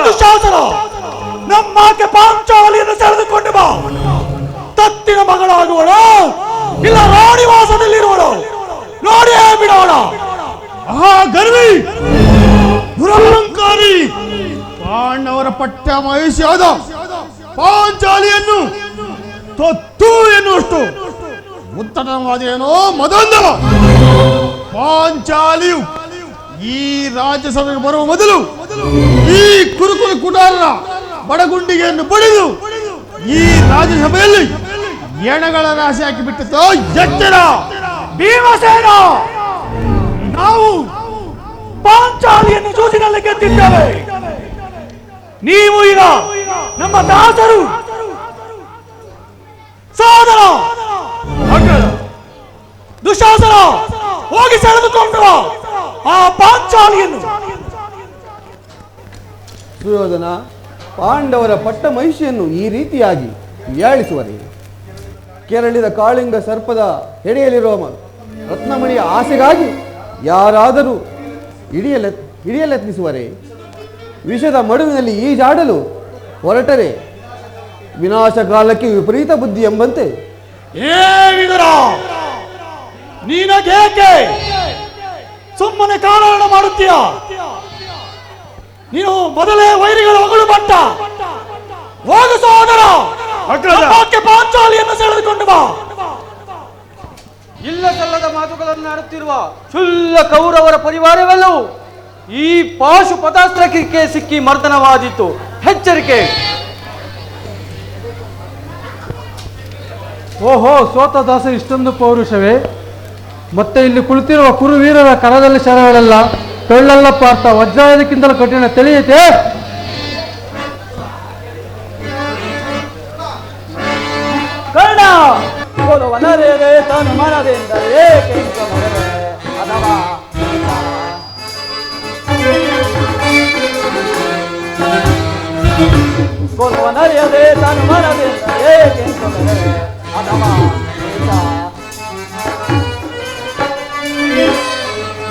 ದುಶ್ಯಾಸನ, ನಮ್ಮಾಕೆ ಪಾಂಚಾಲಿಯನ್ನು ಸೆಳೆದುಕೊಂಡು ಬಾ. ತತ್ತಿನ ಮಗಳಾಗುವಳು ಇಲ್ಲ ರಾಣಿವಾಸದಲ್ಲಿರುವಳು, ನೋಡಿಯೇ ಬಿಡೋಣ. ಗರ್ವಿ ದುರಹಂಕಾರಿ ಪಾಂಡವರ ಪಟ್ಟ ಮಹಿಷಿಯಾದ ಪಾಂಚಾಲಿಯನ್ನು ತೊತ್ತು ಎನ್ನುವಷ್ಟು ಉತ್ತಮವಾದೇನೋ ಮದೊಂದು. ಪಾಂಚಾಲಿಯು ಈ ರಾಜ್ಯಸಭೆಗೆ ಬರುವ ಮೊದಲು ಈ ಕುರುಕುಲು ಕುಟಾರರ ಬಡಗುಂಡಿಗೆಯನ್ನು ಬಡಿದು ಈ ರಾಜ್ಯಸಭೆಯಲ್ಲಿ ಎಣಗಳ ರಾಶಿ ಹಾಕಿ ಬಿಟ್ಟಿತ್ತು. ಎಚ್ಚರ ಭೀಮಸೇನ, ನಾವು ಪಾಂಚಾಲಿಯನ್ನು ಜೂಜಿನಲ್ಲಿ ಗೆದ್ದಿದ್ದೇವೆ. ನೀವು ಈಗ ನಮ್ಮ ದಾಸರು. ಸೋದರ ದುಶಾಸನ, ಹೋಗಿ ಸೆಳೆದುಕೊಂಡು ಆ ಪಾಂಚಾಲಿಯನ್ನು. ಸುಯೋಧನ, ಪಾಂಡವರ ಪಟ್ಟ ಮಹಿಷಿಯನ್ನು ಈ ರೀತಿಯಾಗಿ ಹೀಯಾಳಿಸುವರೆ? ಕೆರಳಿದ ಕಾಳಿಂಗ ಸರ್ಪದ ಹೆಡೆಯಲ್ಲಿರುವ ರತ್ನಮಣಿಯ ಆಸೆಗಾಗಿ ಯಾರಾದರೂ ಹಿಡಿಯಲೆತ್ನಿಸುವರೆ? ವಿಷದ ಮಡುವಿನಲ್ಲಿ ಈಜಾಡಲು ಹೊರಟರೆ ವಿನಾಶ ಕಾಲಕ್ಕೆ ವಿಪರೀತ ಬುದ್ಧಿ ಎಂಬಂತೆ. ನೀನಗೇಕೆ ಸುಮ್ಮನೆ ಕಾರಣ ಮಾಡುತ್ತೀಯ? ನೀನು ಮೊದಲೇ ವೈರಿಗಳ ಹೊಗಳು ಬಟ್ಟ. ಹೋಗು ಸಹೋದರ, ಪಾಂಚಾಲಿಯನ್ನು ಸೆಳೆದುಕೊಂಡು ಬಾ. ಇಲ್ಲ ಸಲ್ಲದ ಮಾತುಗಳನ್ನು ಆಡುತ್ತಿರುವ ಶುಲ್ಲ ಕೌರವರ ಪರಿವಾರವೆಲ್ಲವೂ ಈ ಪಾಶು ಪದಾಸ್ತ್ರಕ್ಕೆ ಸಿಕ್ಕಿ ಮರ್ದನವಾದಿತ್ತು. ಎಚ್ಚರಿಕೆ. ಓಹೋ, ಸೋತ ದಾಸ ಇಷ್ಟೊಂದು ಪೌರುಷವೇ? ಮತ್ತೆ ಇಲ್ಲಿ ಕುಳಿತಿರುವ ಕುರುವೀರರ ಕರದಲ್ಲಿ ಶರಗಳೆಲ್ಲ ಟೊಳ್ಳಲ್ಲ ಪಾರ್ಥ ವಜ್ರಾಯದಕ್ಕಿಂತಲೂ ಕಠಿಣ ತಿಳಿಯುತ್ತೆ. ಕರ್ಣ ಕೊಲುವನರೇರೆ ತನು ಮನದಿಂದ ಏಕೆ ಅಥವಾ ಕೊಲುವನರಿಯದೆ ತನು ಮನದಿಂದ ಏಕೆ ಅಥವಾ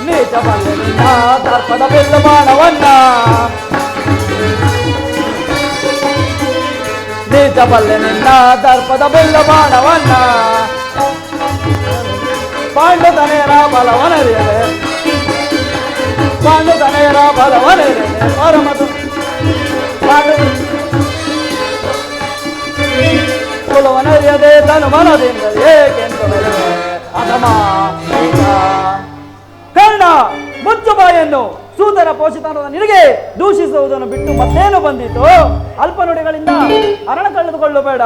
ನೀಚ ಬಲ್ಲೆನಿಂದ ದರ್ಪದ ಬೆಲ್ಲ ಬಾಣವನ್ನ, ನೀಚ ಬಲ್ಲೆನಿಂದ ದರ್ಪದ ಬೆಲ್ಲ ಬಾಣವನ್ನ, ಪಾಂಡುತನೆಯರ ಬಲವನರಿಯದೆ, ಪಾಂಡುತನೆಯರ ಬಲವನರಿಯದೆ ಪರಮತು ಕುಲವನರಿಯದೆ ತನು ಮನದಿಂದ ಏಕೆಂತ ಅದಮ. ಕರ್ಣ, ಮುಚ್ಚು ಬಾಯನ್ನು. ಸೂದರ ಪೋಷಿತನಾದ ನಿನಗೆ ದೂಷಿಸುವುದನ್ನು ಬಿಟ್ಟು ಮತ್ತೇನು ಬಂದಿತು? ಅಲ್ಪ ನುಡಿಗಳಿಂದ ಅರಣ ಕಳೆದುಕೊಳ್ಳಬೇಡ,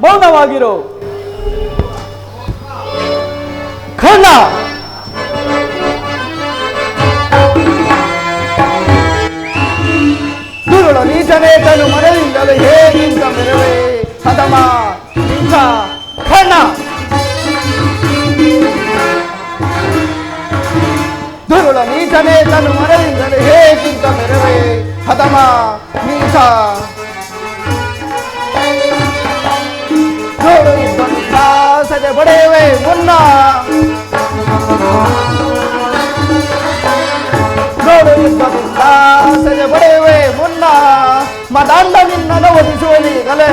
ಮೌನವಾಗಿರು. ಕರ್ಣ, ದುರುಳ ನೀಚನೇ ತನು ಮನೆಯಿಂದಲೇ ಹೇಗಿಂತ ಮೆರವೆ ಹದಮ ನೀಚ. ಕರ್ಣ, ದುರುಳ ನೀಚನೇ ತನು ಮನೆಯಿಂದಲೇ ಹೇಗಿಂತ ಮೆರವೆ ಹದಮ ನೀಚ. ನೋಡು ಇದ್ದಂತ ಸದೆ ಬಡೆಯುವೆ ಮುನ್ನ, ನೋಡು ಇದ್ದಂತ ಸದೆ ಬಡೆಯುವೆ ಮುನ್ನ. ಮದಾಂಡ ನಿನ್ನನ್ನು ಒದಿಸುವನೀಗಲೇ,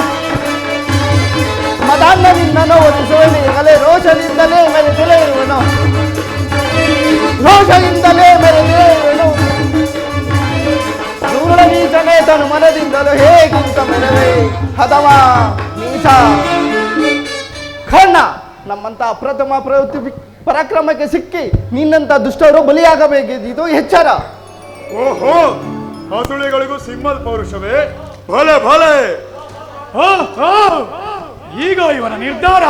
ಮದಾಂಡ ನಿನ್ನನ್ನು ಒದಿಸುವನೀಗಲೇ. ರೋಷದಿಂದಲೇ ಮೆರೆದಿಲೇ ಇರುವನು, ರೋಷದಿಂದಲೇ ಮೆರೆದಿಲೇ ಇರುವನು. ದುರುಳ ನೀಚನೇ ತನು ಮನದಿಂದಲೂ ಹೇಗಿಂತ ಮೆರವೆ ಹದವ ನೀಚ. ಕರ್ಣ, ನಮ್ಮಂತ ಅಪ್ರಥಮ ಪರಾಕ್ರಮಕ್ಕೆ ಸಿಕ್ಕಿ ನಿನ್ನಂತ ದುಷ್ಟರು ಬಲಿಯಾಗಬೇಕಿದ್ದು ಎಚ್ಚರ. ಓಹೋ, ಹಸುಳಿಗಳಿಗೂ ಸಿಂಹದ ಪೌರುಷವೇ? ಭಲೆ ಭಲೆ. ಈಗ ಇವನ ನಿರ್ಧಾರ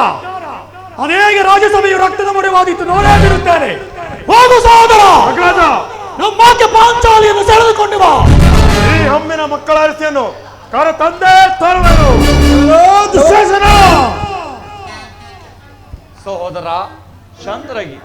ಅನೇಕ ರಾಜ್ಯಸಭೆಯು ರಕ್ತದ ಮೊರೆವಾದಿತ್ತು, ನೋಡೇ ಬಿಡುತ್ತೇನೆ. ಹೋಗು ಸಹೋದರ, ನಮ್ಮಾಕೆ ಪಾಂಚಾಲಿಯನ್ನು ಸೆಳೆದುಕೊಂಡು ಬಾ. ಈ ಹಮ್ಮಿನ ಮಕ್ಕಳ ಅರಸಿಯನ್ನು ಕರ ತಂದೆ ತರುವೆನು. ಸಹೋದರ ಚಂದ್ರಗಿ